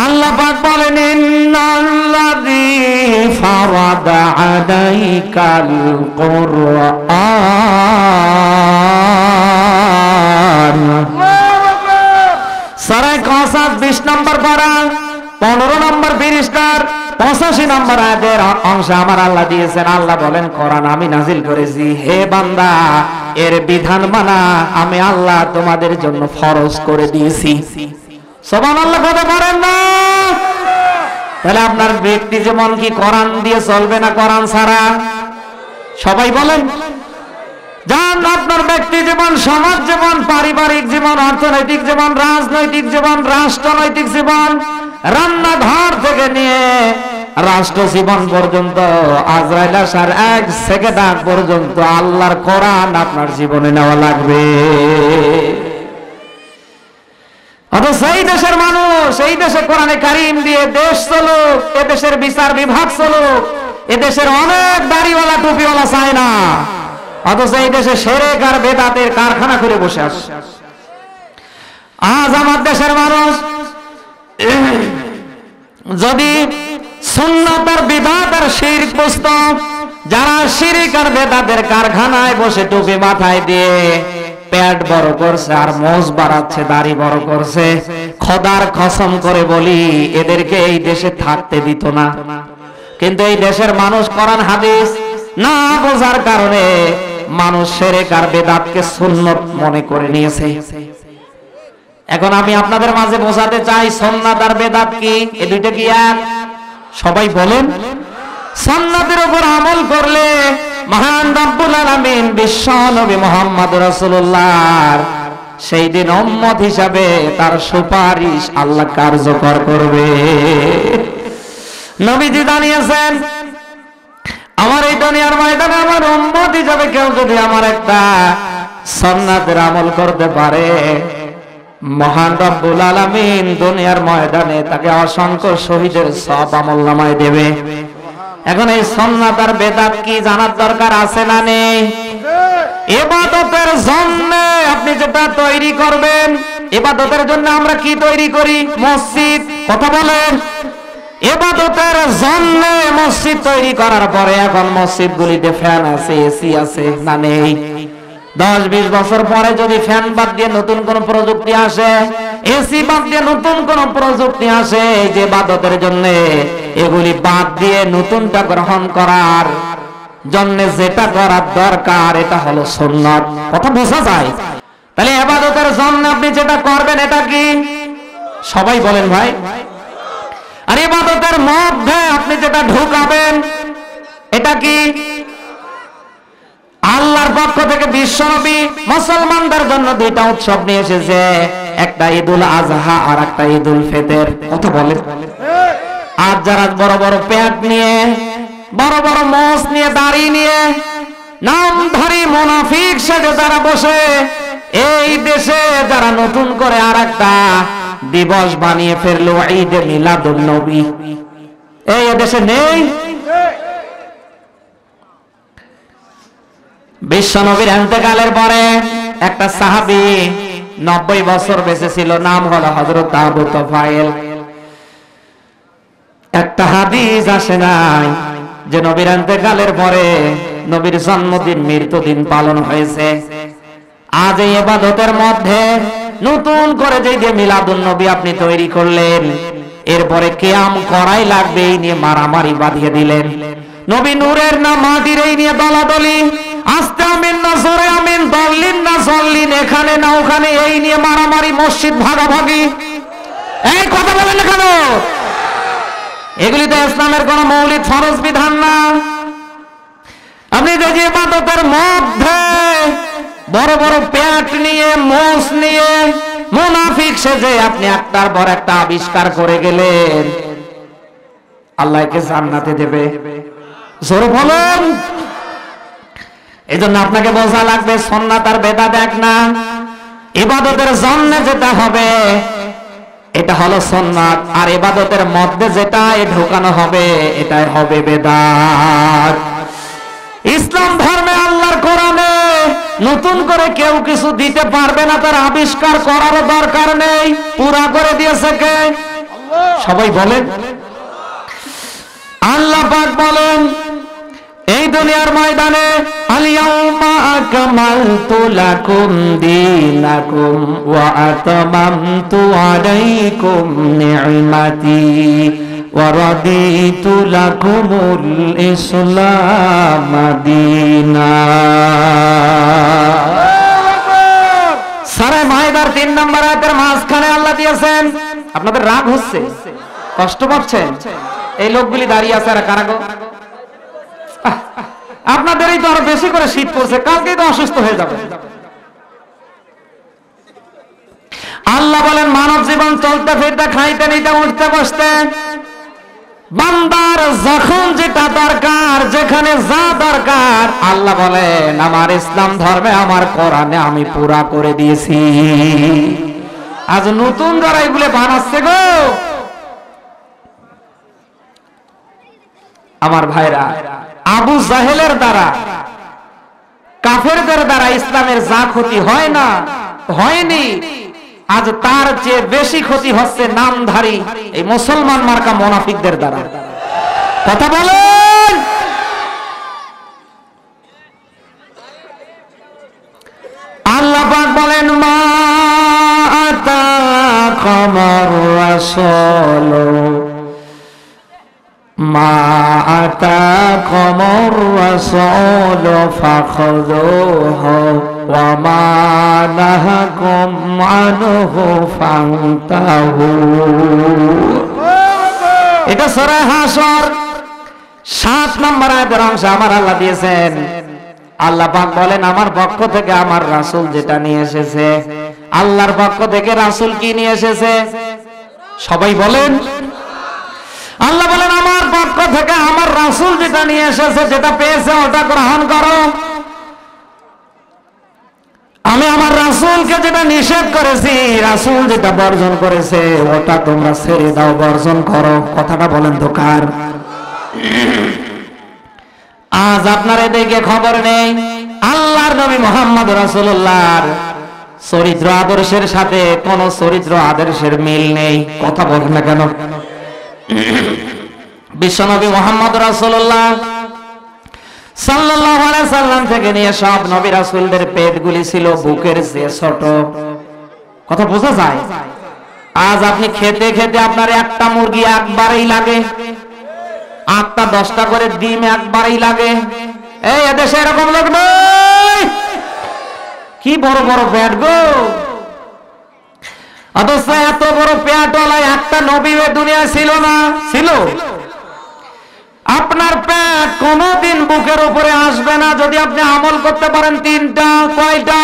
আল্লাহ পাক বলেন, ইন্নাল্লাযী ফারাদা আলাইকাল কুরআন। সূরা কাসাস 20 নম্বর পারা 15 নম্বর পৃষ্ঠার 85 নম্বর আয়াতের অংশ আমার আল্লাহ দিয়েছেন। আল্লাহ বলেন, কোরআন আমি নাজিল করেছি, হে বান্দা এর বিধান মানা আমি আল্লাহ তোমাদের জন্য ফরজ করে দিয়েছি। সুবহানাল্লাহ কথা বলেন না? তাহলে আপনার ব্যক্তি জীবন কি কোরআন দিয়ে চলবে না কোরআন ছাড়া? সবাই বলেন। যান আপনার ব্যক্তি জীবন, সমাজ জীবন, পারিবারিক জীবন, অর্থনৈতিক জীবন, রাজনৈতিক জীবন, রাষ্ট্রনৈতিক জীবন, রান্নাঘর থেকে নিয়ে রাষ্ট্র জীবন পর্যন্ত, আজরাইল আসার 1 সেকেন্ড আগ পর্যন্ত আল্লাহর কোরআন আপনার জীবনে নেওয়া লাগবে। অথচ এই দেশের মানুষ এই দেশে কোরআনে কারীম দিয়ে দেশ চলুক, এ দেশের বিচার বিভাগ চলুক, এ দেশের অনেক দাড়িওয়ালা টুপিওয়ালা চায় না। অথচ এই দেশে শিরক আর বেদাতের কারখানা করে বসে আছে। আজ আমার দেশের মানুষ যদি সুন্নাত আর বিদআত আর শিরক বুঝত, যারা শিরক আর বেদাতের কারখানায় বসে টুপি মাথায় দিয়ে পেট বড় করছে আর মোজ বাড়াচ্ছে, দাড়ি বড় করছে, খোদার কসম করে বলি এদেরকে এই দেশে থাকতে দিত না। কিন্তু এই দেশের মানুষ কোরআন হাদিস না বোঝার কারণে মানুষ শিরক আর বেদাতকে সুন্নত মনে করে নিয়েছে। এখন আমি আপনাদের মাঝে বোঝাতে চাই সুন্নাত আর বেদাত কি, এই দুইটা কি এক? সবাই বলেন। সুন্নাতের উপর আমল করলে মহান রব্বুল আলামিন বিশ্ব নবী মুহাম্মদ রাসূলুল্লাহর সেই দিন উম্মত হিসাবে তার সুপারিশ আল্লাহ কার্যকর করবে। নবীজি জানিয়েছেন, আমার এই দুনিয়ার ময়দানে আমার উম্মত হিসাবে কেউ যদি আমার একটা সুন্নাতের আমল করতে পারে, মহান রব্বুল আলামিন দুনিয়ার ময়দানে তাকে অসংখ্য শহীদের সওয়াব আমলনামায় দেবে। এখন এই সুন্নাত আর বেদাত কি জানার দরকার আছে না নেই? ইবাদতের জন্য আপনি যেটা তৈরি করবেন, ইবাদতের জন্য আমরা কি তৈরি করি? মসজিদ। কথা বলেন। ইবাদতের জন্য মসজিদ তৈরি করার পরে এখন মসজিদগুলিতে ফ্যান আছে, এসি আছে না নেই? 10-20 বছর পরে যদি ফ্যান বাদ দিয়ে নতুন কোন প্রযুক্তি আসে, এসি বাদ দিয়ে নতুন কোন প্রযুক্তি আসে, এই যে ইবাদতের জন্য এগুলি বাদ দিয়ে নতুনটা গ্রহণ করার জন্য যেটা করার দরকার এটা হলো সুন্নাত। কথা বোঝা যায়? তাহলে ইবাদতের জন্য আপনি যেটা করবেন এটা কি? সবাই বলেন ভাই। আর ইবাদতের মধ্যে আপনি যেটা ঢুকাবেন এটা কি? আল্লাহর পক্ষ থেকে বিশ্বনবী মুসলমানদের জন্য দুইটা উৎসব নিয়ে এসেছে, একটা ঈদুল আজহা আর একটা ঈদুল ফিতর। কথা বলেন। আর যারা বড় বড় পেট নিয়ে, বড় বড় মোষ নিয়ে, দাড়ি নিয়ে, নামধারী মুনাফিক সেজে যারা বসে, এই দেশে যারা নতুন করে আর একটা দিবস বানিয়ে ফেললো, ঈদে মিলাদুন নবী, এই দেশে নেই। বিশ্বনবীর ইন্তেকালের পরে একটা সাহাবী 90 বছর বেঁচে ছিল, নাম হলো হযরত আবু তুফাইল। একটা হাদিস আসে নাই যে নবীর ইন্তেকালের পরে নবীর জন্মদিন, মৃত্যুদিন পালন হয়েছে। আজ এই ইবাদতের মধ্যে নতুন করে যে মিলাদুন নবী আপনি তৈরি করলেন, এরপরে কিয়াম করাই লাগবে এই নিয়ে মারামারি বাঁধিয়ে দিলেন। নবী নূরের না মাটির এই নিয়ে দলাদলি, আস্তে আমিন না জোরে আমিন, দলিন না জল্লিন, এখানে না ওখানে এই নিয়ে মারামারি, মসজিদ ভাগাভাগি। এই কথা বলেন না কেন? এগুলি তো ইসলামের কোন মৌলিক ফরজ বিধান না। আপনি যে ইবাদতের মধ্যে বড় বড় পেট নিয়ে, মোষ নিয়ে, মুনাফিক সেজে আপনি একটার পর একটা আবিষ্কার করে গেলেন, আল্লাহকে জান্নাতে দেবে? জোরে বলেন। এই জন্য আপনাকে বোঝা লাগবে সুন্নাত আর বেদাত এক না। ইবাদতের জন্য যেটা হবে এটা হলো সুন্নাত, আর ইবাদতের মধ্যে যেটা ঢোকানো হবে এটাই হবে বেদাত। ইসলাম ধর্মে, আল্লাহর কোরআনে নতুন করে কেউ কিছু দিতে পারবে না, তার আবিষ্কার করারও দরকার নেই। পুরা করে দিয়েছে কে? সবাই বলেন। আল্লাহ পাক বলেন এই দুনিয়ার ময়দানে, আল-ইয়াউমা আকমালতু লাকুম দীনাকুম ওয়া আতামামতু আলাইকুম নি'মাতি ওয়া রাদিতু লাকুমুল ইসলাম দীনা। সূরা মাইদার 3 নম্বর আয়াতের মাঝখানে আল্লাহ দিয়েছেন। আপনাদের রাগ হচ্ছে, কষ্ট পাচ্ছেন? এই লোকগুলি দাঁড়িয়ে আছে আর কারা গো? আপনাদেরই তো আরো বেশি করে শীত পড়ছে, কালকেই তো অসুস্থ হয়ে যাবে। আল্লাহ বলেন মানব জীবন চলতে ফিরতে, খাইতে নিতে, উঠতে বসতে, বান্দার যখন যেটা দরকার, যেখানে যা দরকার, আল্লাহ বলেন আমার ইসলাম ধর্মে, আমার কোরআনে আমি পুরা করে দিয়েছি। আজ নতুন যারা এগুলো বানাচ্ছে গো আমার ভাইরা, আবু জাহেলের দ্বারা, কাফেরদের দ্বারা ইসলামের যা ক্ষতি হয় না, হয়নি, আজ তার চেয়ে বেশি ক্ষতি হচ্ছে নামধারী এই মুসলমান মার্কা মুনাফিকদের দ্বারা। কথা বলেন। আল্লাহ পাক বলেন মা আতাকামার রাসূল মা আতাকামার রাসূল ফাখুযুহু ওয়া মা নাহাকুম আনহু ফান্তাহু। এটা সূরা হাসর 7 নম্বর আয়াতের অংশ আমার আল্লাহ দিয়েছেন। আল্লাহ পাক বলেন আমার পক্ষ থেকে আমার রাসূল যেটা নিয়ে এসেছে, আল্লাহর পক্ষ থেকে রাসূল কি নিয়ে এসেছে? সবাই বলেন। আল্লাহ বলেন আমার পক্ষ থেকে আমার রাসূল যেটা নিয়ে এসেছে, যেটা পেয়েছে ওটা গ্রহণ করো। আমি আমার রাসূলকে যেটা নিষেধ করেছি, রাসূল যেটা বর্জন করেছে, ওটা তোমরা ছেড়ে দাও, বর্জন করো। কথাটা বলেন তো কার? আজ আপনার এদিকে খবর নেই আল্লাহর নবী মুহাম্মদ রাসূলুল্লাহর চরিত্র আদর্শের সাথে কোন চরিত্র আদর্শের মিল নেই। কথা বলেন না কেন? বিশ্বনবী মুহাম্মদ রাসূলুল্লাহ সাল্লাল্লাহু আলাইহি সাল্লাম থেকে নিয়ে সব নবী রাসূলদের পেটগুলি ছিল বুকের চেয়ে ছোট। কথা বোঝা যায়? আজ আপনি খেতে খেতে আপনার একটা মুরগি একবারেই লাগে, 8টা 10টা করে ডিম একবারেই লাগে। এই এদেশে এরকম লোক নেই। কি বড় বড় পেট গো! অথচ এত বড় পেটওয়ালা একটা নবী দুনিয়ায় ছিল না? ছিল? আপনার পেট কোনোদিন বুকের উপরে আসবে না যদি আপনি আমল করতে পারেন তিনটা। কয়টা?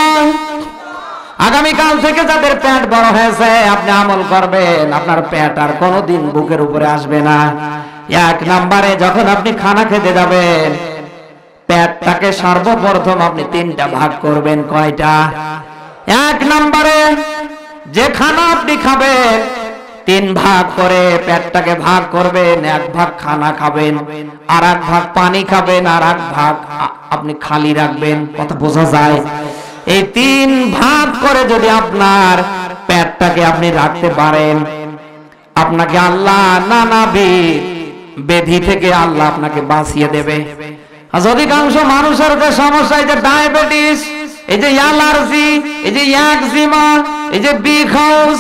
আগামীকাল থেকে যাদের পেট বড় হয়েছে আপনি আমল করবেন, আপনার পেট আর কোনোদিন বুকের উপরে আসবে না। এক নম্বরে যখন আপনি খানা খেতে যাবেন, পেটটাকে সর্বপ্রথম আপনি তিনটা ভাগ করবেন। কয়টা? এক নম্বরে যে খানা আপনি খাবেন তিন ভাগ করে পেটটাকে ভাগ করবেন। এক ভাগ খানা খাবেন, আর এক ভাগ পানি খাবেন, আর এক ভাগ আপনি খালি রাখবেন। কথা বোঝা যায়? এই তিন ভাগ করে যদি আপনার পেটটাকে আপনি রাখতে পারেন, আপনাকে আল্লাহ নানাবিধ ব্যাধি থেকে আল্লাহ আপনাকে বাঁচিয়ে দেবে। আর অধিকাংশ মানুষের যে সমস্যা, এই যে ডায়াবেটিস, এই যে অ্যালার্জি, এই যে একজিমা, এই যে বিগ হাউস,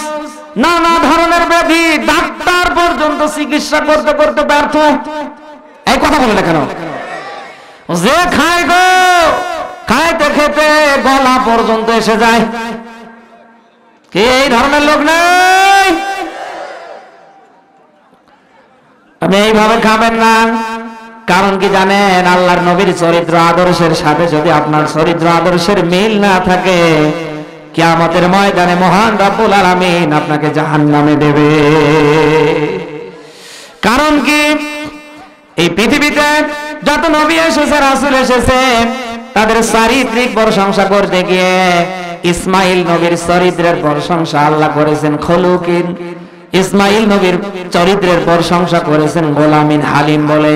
নানা ধরনের ব্যাধি, ডাক্তার পর্যন্ত চিকিৎসা করতে করতে ব্যর্থ। এই কথা বলে না কেন? যে খায় গো, খাইতে খেতে গলা পর্যন্ত এসে যায়। কি এই ধরনের লোক নেই? আপনি এইভাবে খাবেন না। কারণ কি জানেন? আল্লাহর নবীর চরিত্র আদর্শের সাথে যদি আপনার চরিত্র আদর্শের মিল না থাকে, কিয়ামতের ময়দানে মহান রব্বুল আলামিন আপনাকে জাহান্নামে দেবে। কারণ কি? এই পৃথিবীতে যত নবী এসেছে, রাসূল এসেছে, তাদের চারিত্রিক প্রশংসা করতে গিয়ে ইসমাইল নবীর চরিত্রের প্রশংসা আল্লাহ করেছেন খুলুকিন। ইসমাইল নবীর চরিত্রের প্রশংসা করেছেন গোলামিন হালিম বলে।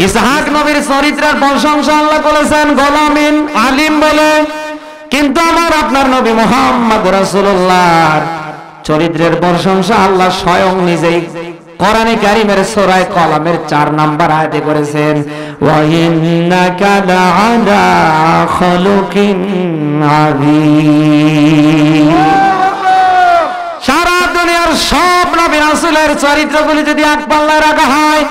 ইসহাক নবীর চরিত্রের প্রশংসা আল্লাহ করেছেন গোলামিন আলিম বলে। কিন্তু আমার আপনার নবী মুহাম্মদ রাসূলুল্লাহর চরিত্রের প্রশংসা আল্লাহ স্বয়ং নিজেই কোরআনে কারীমের সূরা কলমের 4 নম্বর আয়াতে করেছেন, ওয়া ইন্নাকা লা'আলা খুলুকিন আযীম। সারা দুনিয়ার সব নবী রাসূলের চরিত্রগুলি যদি এক পাল্লায় রাখা হয়,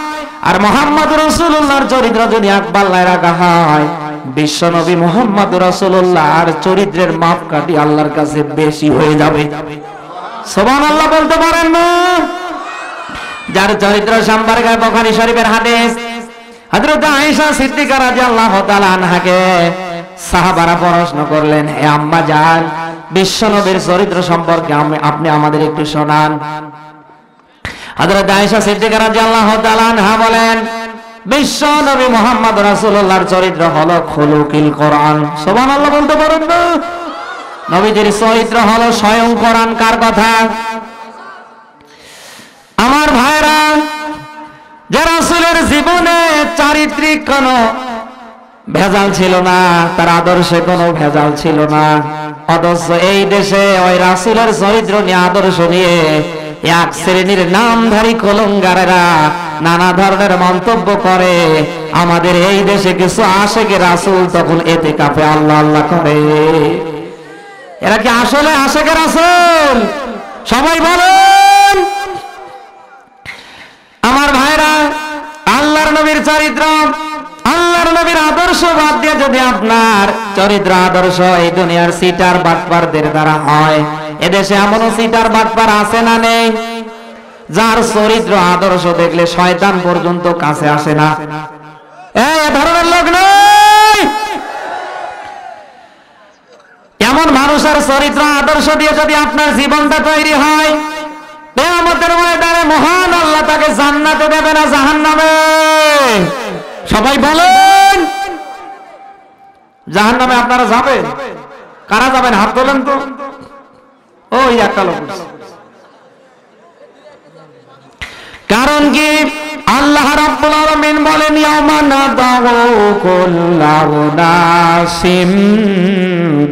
আর মুহাম্মদ রাসূলুল্লাহর চরিত্র যদি এক পাল্লায় রাখা হয়, বিশ্ব নবী মুহাম্মদ রাসূলুল্লাহর চরিত্রের মাপকাঠি আল্লাহর কাছে বেশি হয়ে যাবে। সুবহানাল্লাহ বলতে পারেন না? যার চরিত্র সম্পর্কে বুখারী শরীফের হাদিস, হযরত আয়েশা সিদ্দিকা রাদিয়াল্লাহু তাআলা আনহাকে সাহাবারা প্রশ্ন করলেন, হে আম্মা জান, বিশ্ব নবীর চরিত্র সম্পর্কে আপনি আমাদের একটু শোনান। হযরত আয়েশা সিদ্দিকা রাদিয়াল্লাহু তাআলা আনহা বলেন, বিশ্ব নবী মুহাম্মদ রাসূলুল্লাহর চরিত্র হলো খুলুকিল কোরআন। সুবহানাল্লাহ বলতে পারেন না? নবীজির চরিত্র হলো স্বয়ং কোরআন। কার কথা? আমার ভাইরা, যে রাসূলের জীবনে চারিত্রিক কোনো ভেজাল ছিল না, তার আদর্শে কোনো ভেজাল ছিল না, অথচ এই দেশে ওই রাসূলের চরিত্র নিয়ে, আদর্শ নিয়ে এক শ্রেণীর নামধারী কলঙ্গারেরা নানা ধরনের মন্তব্য করে। আমাদের এই দেশে কিছু আশেকে রাসূল তখন এতেকাফে আল্লাহ আল্লাহ করে। এরা কি আসলে আশেকে রাসূল? সবাই বলেন। আমার ভাইরা, আল্লাহর নবীর চরিত্র, আল্লাহর নবীর আদর্শ বাদ দিয়ে যদি আপনার চরিত্র আদর্শ এই দুনিয়ার সিটার বাটপারদের দ্বারা হয়, এদেশে এমনও সিটার বাটপার আছে না নেই? যার চরিত্র আদর্শ দেখলে শয়তান পর্যন্ত কাছে আসে না। এই ধরনের লোক নেই? এমন মানুষের চরিত্র আদর্শ দিয়ে যদি আপনার জীবনটা তৈরি হয়, কিয়ামতের ময়দানে মহান আল্লাহ তাকে জান্নাতে দেবে না জাহান্নামে? সবাই বলেন। জাহান্নামে আপনারা যাবেন? কারা যাবেন হাত তোলেন তো। ওই একটা লোক। কারণ কি? আল্লাহ রাব্বুল আলামিন বলেন, ইয়াওমা নাদাউ কুল্লাহু নাসিম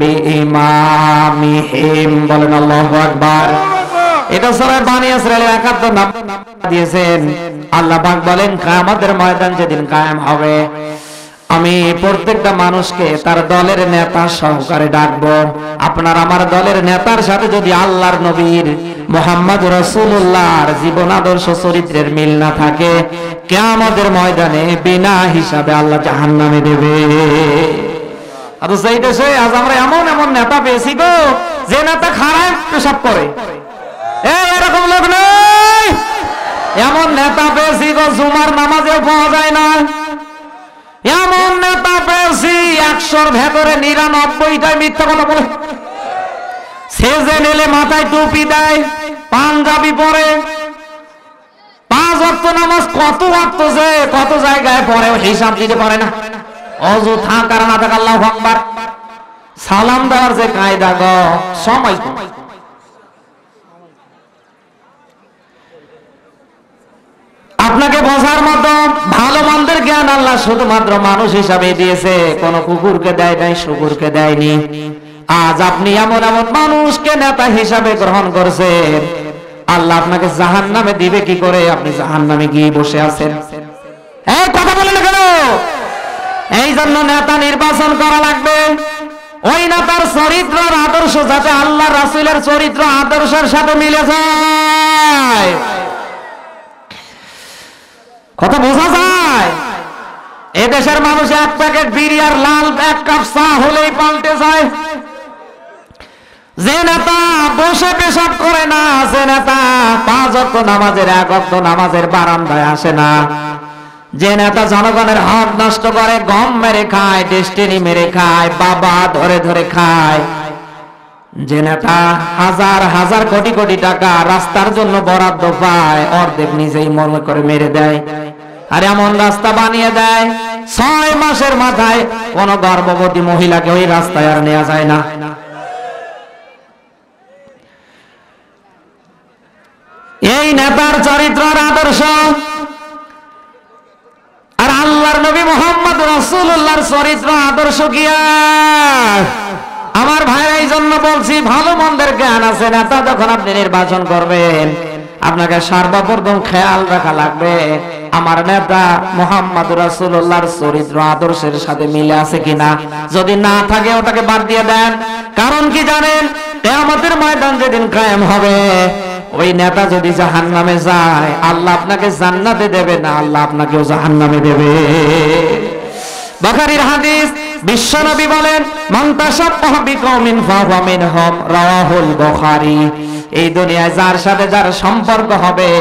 বিইমামিহিম। বলেন আল্লাহু আকবার। এটা সূরা বানী ইসরাঈলের 71 নম্বর দিয়েছেন। আল্লাহ পাক বলেন, কিয়ামতের ময়দান যেদিন কায়েম হবে, আমি প্রত্যেকটা মানুষকে তার দলের নেতা সহকারে ডাকবো। আপনার আমার দলের নেতার সাথে যদি আল্লাহর নবীর মুহাম্মদ রাসূলুল্লাহর জীবন আদর্শ চরিত্রের মিল না থাকে, কিয়ামতের ময়দানে বিনা হিসাবে আল্লাহ জাহান্নামে দেবে। আর সেই দেশে আজ আমরা এমন এমন নেতা পেয়েছি গো, যে নেতা খারাপ পেশাব করে। এরকম লোক নেই? এমন নেতা পেয়েছি গো জুমার নামাজেও পাওয়া যায় না। এমন নেতা পেয়েছি 100-র ভেতরে 99টাই মিথ্যা কথা বলে। সেজে নিলে মাথায় টুপি দেয়, পাঞ্জাবি পরে, 5 ওয়াক্ত নামাজ কত ওয়াক্ত যে কত জায়গায় পড়ে হিসাব দিতে পারে না। অযু থাকার না থাকা আল্লাহু আকবার। সালাম দেওয়ার যে কায়দা গো সময় আপনাকে বোঝার মতো ভালো মন্দের জ্ঞান আল্লাহ শুধুমাত্র মানুষ হিসাবে দিয়েছে, কোন কুকুরকে দেয় নাই, শুকুরকে দেয়নি। আজ আপনি এমন এমন মানুষকে নেতা হিসাবে গ্রহণ করছেন, আল্লাহ আপনাকে জাহান্নামে দিবে কি করে? আপনি জাহান্নামে গিয়ে বসে আছেন। এই কথা বলেন কেন? এই জন্য নেতা নির্বাচন করা লাগবে, ওই নেতার চরিত্র আর আদর্শ যাতে আল্লাহ রাসূলের চরিত্র আদর্শের সাথে মিলে যায়। কথা বোঝা যায়? এদেশের মানুষ 1 প্যাকেট বিড়ি আর লাল 1 কাপ চা হলেই পাল্টে যায়। যে নেতা বসে পেশাব করে না, যে নেতা 5 ওয়াক্ত নামাজের 1 ওয়াক্ত নামাজের বারান্দায় আসে না, যে নেতা জনগণের হক নষ্ট করে, গম মেরে খায়, ডেস্টিনি মেরে খায়, বাবা ধরে ধরে খায়, যে নেতা হাজার হাজার কোটি কোটি টাকা রাস্তার জন্য বরাদ্দ পায়, অর্ধেক নিজেই মনে করে মেরে দেয়। আর এমন রাস্তা বানিয়ে দেয় 6 মাসের মাথায় কোন গর্ভবতী মহিলাকে ওই রাস্তায় আর নেওয়া যায় না। এই নেতার চরিত্র আর আদর্শ আর আল্লাহর নবী মুহাম্মদ রাসূলুল্লাহর চরিত্র আদর্শ কি? আমার ভাইরা, এই জন্য বলছি ভালো মন্দের জ্ঞান আছে। নেতা যখন আপনি নির্বাচন করবেন, আপনাকে সর্বপ্রথম খেয়াল রাখা লাগবে আমার নেতা মুহাম্মদ রাসূলুল্লাহর চরিত্র আদর্শের সাথে মিলে আছে কিনা। যদি না থাকে ওটাকে বাদ দিয়ে দেন। কারণ কি জানেন? কিয়ামতের ময়দান যেদিন কায়েম হবে, ওই নেতা যদি জাহান্নামে যায়, আল্লাহ আপনাকে জান্নাতে দেবে না, আল্লাহ আপনাকেও জাহান্নামে দেবে। বুখারীর হাদিস, বিশ্বনবী বলেন মান তাশাব্বাহা বিকওমিন ফাহুয়া মিনহুম, রাওয়াহুল বুখারী। এই দুনিয়ায় যার সাথে যার সম্পর্ক হবে,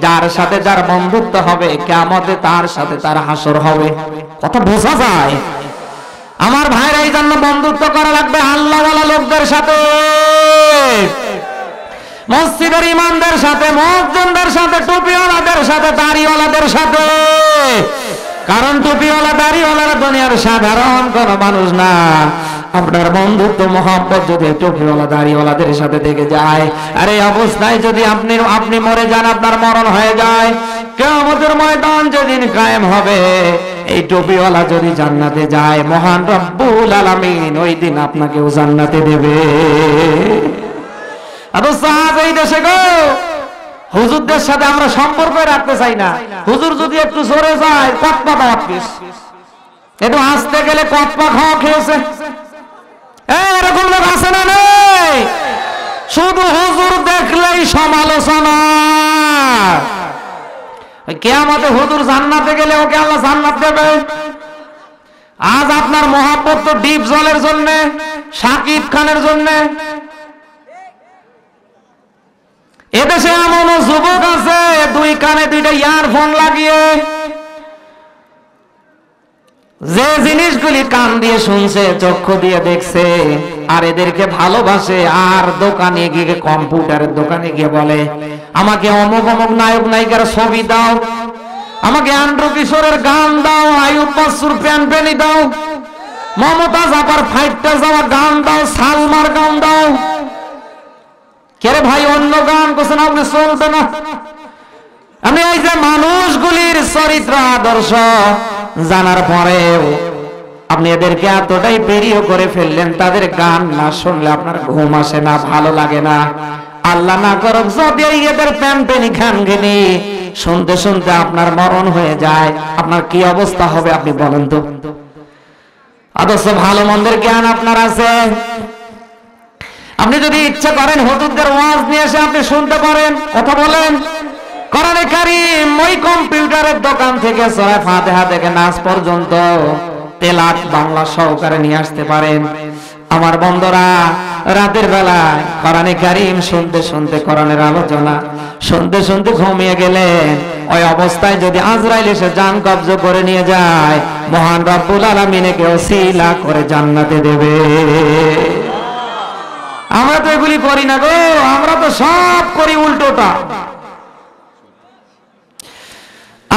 যার সাথে যার বন্ধুত্ব হবে, কিয়ামতে তার সাথে তার হাসর হবে। কথা বোঝা যায়? আমার ভাইরা, এই জন্য বন্ধুত্ব করা লাগবে আল্লাহওয়ালা লোকদের সাথে, মসজিদের ইমামদের সাথে, মুয়াজ্জিনদের সাথে, টুপিওয়ালাদের সাথে, দাড়িওয়ালাদের সাথে। কারণ টুপিওয়ালা দাড়িওয়ালারা দুনিয়ার সাধারণ কোন মানুষ না। আপনার বন্ধুত্ব মহব্বত যদি টুপিওয়ালা দাড়িওয়ালাদের সাথে থেকে যায়, আর এই অবস্থায় যদি আপনি মরে যান, আপনার মরণ হয়ে যায়, কিয়ামতের ময়দান যেদিন কায়েম হবে, এই টুপিওয়ালা যদি জান্নাতে যায়, মহান রব্বুল আলামিন ওই দিন আপনাকেও জান্নাতে দেবে। এই দেশে গো হুজুরদের সাথে আমরা সম্পর্ক রাখতে চাই না। হুজুর যদি একটু সরে যায়, কটপা খাওয়া পিস, একটু আসতে গেলে কটপা খাওয়া খেয়েছে, এরকম লোক আছে না? নেই। শুধু হুজুর দেখলেই সমালোচনা। কিয়ামতে হুজুর জান্নাতে গেলে ওকে আল্লাহ জান্নাত দেবে। আজ আপনার মহব্বত তো ডিপ জলের জন্য, শাকিব খানের জন্য। এদেশে এমন যুবক আছে 2 কানে 2টা ইয়ারফোন লাগিয়ে যে জিনিসগুলি কান দিয়ে শুনছে, চক্ষু দিয়ে দেখছে, আর এদেরকে ভালোবাসে, আর দোকানে গিয়ে, কম্পিউটারের দোকানে গিয়ে বলে আমাকে অমুক অমুক নায়ক নায়িকার ছবি দাও, আমাকে আন্ড্রু কিশোরের গান দাও, আয়ুব বাচ্চুর প্যান প্যানি দাও, মমতাজ আপার ফাইটটা যাওয়া গান দাও, সালমার গান দাও। কে ভাই অন্য গান করছেন আপনি, চলবে না। আমি এই যে মানুষগুলির চরিত্র আদর্শ জানার পরেও আপনি এদেরকে এতটাই প্রিয় করে ফেললেন, তাদের গান না শুনলে আপনার ঘুম আসে না, ভালো লাগে না। আল্লাহ না করুক যদি এদের প্যানপেনি খানগিনি শুনতে শুনতে আপনার মরণ হয়ে যায়, আপনার কি অবস্থা হবে আপনি বলেন তো? অথচ ভালো মন্দের জ্ঞান আপনার আছে। আপনি যদি ইচ্ছা করেন হুজুরদের ওয়াজ নিয়ে এসে আপনি শুনতে পারেন, কথা বলেন। কোরআনে কারীম ওই কম্পিউটারের দোকান থেকে সূরা ফাতিহা থেকে নাস পর্যন্ত তেলাওয়াত বাংলা সহকারে নিয়ে আসতে পারেন। আমার বন্ধুরা, রাতের বেলায় কোরআনে কারীম শুনতে শুনতে, কোরআনের আলোচনা শুনতে শুনতে ঘুমিয়ে গেলেন। ওই অবস্থায় যদি আজরাইল এসে জান কবজ করে নিয়ে যায়, মহান রব্বুল আলামিনকে ওসিলা করে জান্নাতে দেবে। আমরা তো এগুলি করি না গো, আমরা তো সব করি উল্টোটা।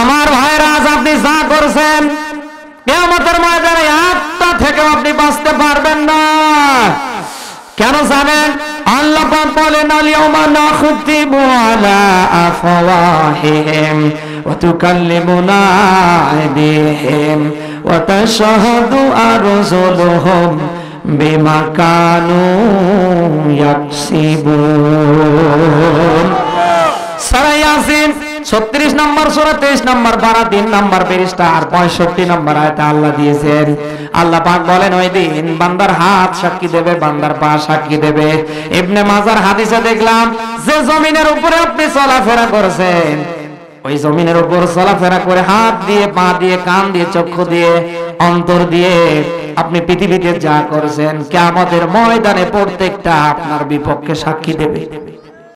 আমার ভাইরা, আজ আপনি যা করছেন, কিয়ামতের ময়দানে একটা থেকে আপনি বাঁচতে পারবেন না। কেন জানেন? আল্লাহ পাক বলেন, আল-ইয়াওমা নাখতিমু আলা আফওয়াহিহিম ওয়া তুকাল্লিমুনা আইদিহিম ওয়া তাশহাদু আরজুলুহুম বিমা কানু ইয়াকসিবুন। সূরা ইয়াসিন 36 নম্বর সূরা, 23 নম্বর পারা, 3 নম্বর পৃষ্ঠা আর 65 নম্বর আয়াতে আল্লাহ দিয়েছেন। আল্লাহ পাক বলেন, ওই দিন বান্দার হাত সাক্ষী দেবে, বান্দার পা সাক্ষী দেবে। ইবনে মাজার হাদিসে দেখলাম, যে জমিনের উপরে আপনি চলাফেরা করেছেন, ওই জমিনের উপর চলাফেরা করে হাত দিয়ে, পা দিয়ে, কান দিয়ে, চক্ষু দিয়ে, অন্তর দিয়ে আপনি পৃথিবীতে যা করেছেন, কিয়ামতের ময়দানে প্রত্যেকটা আপনার বিপক্ষে সাক্ষী দেবে।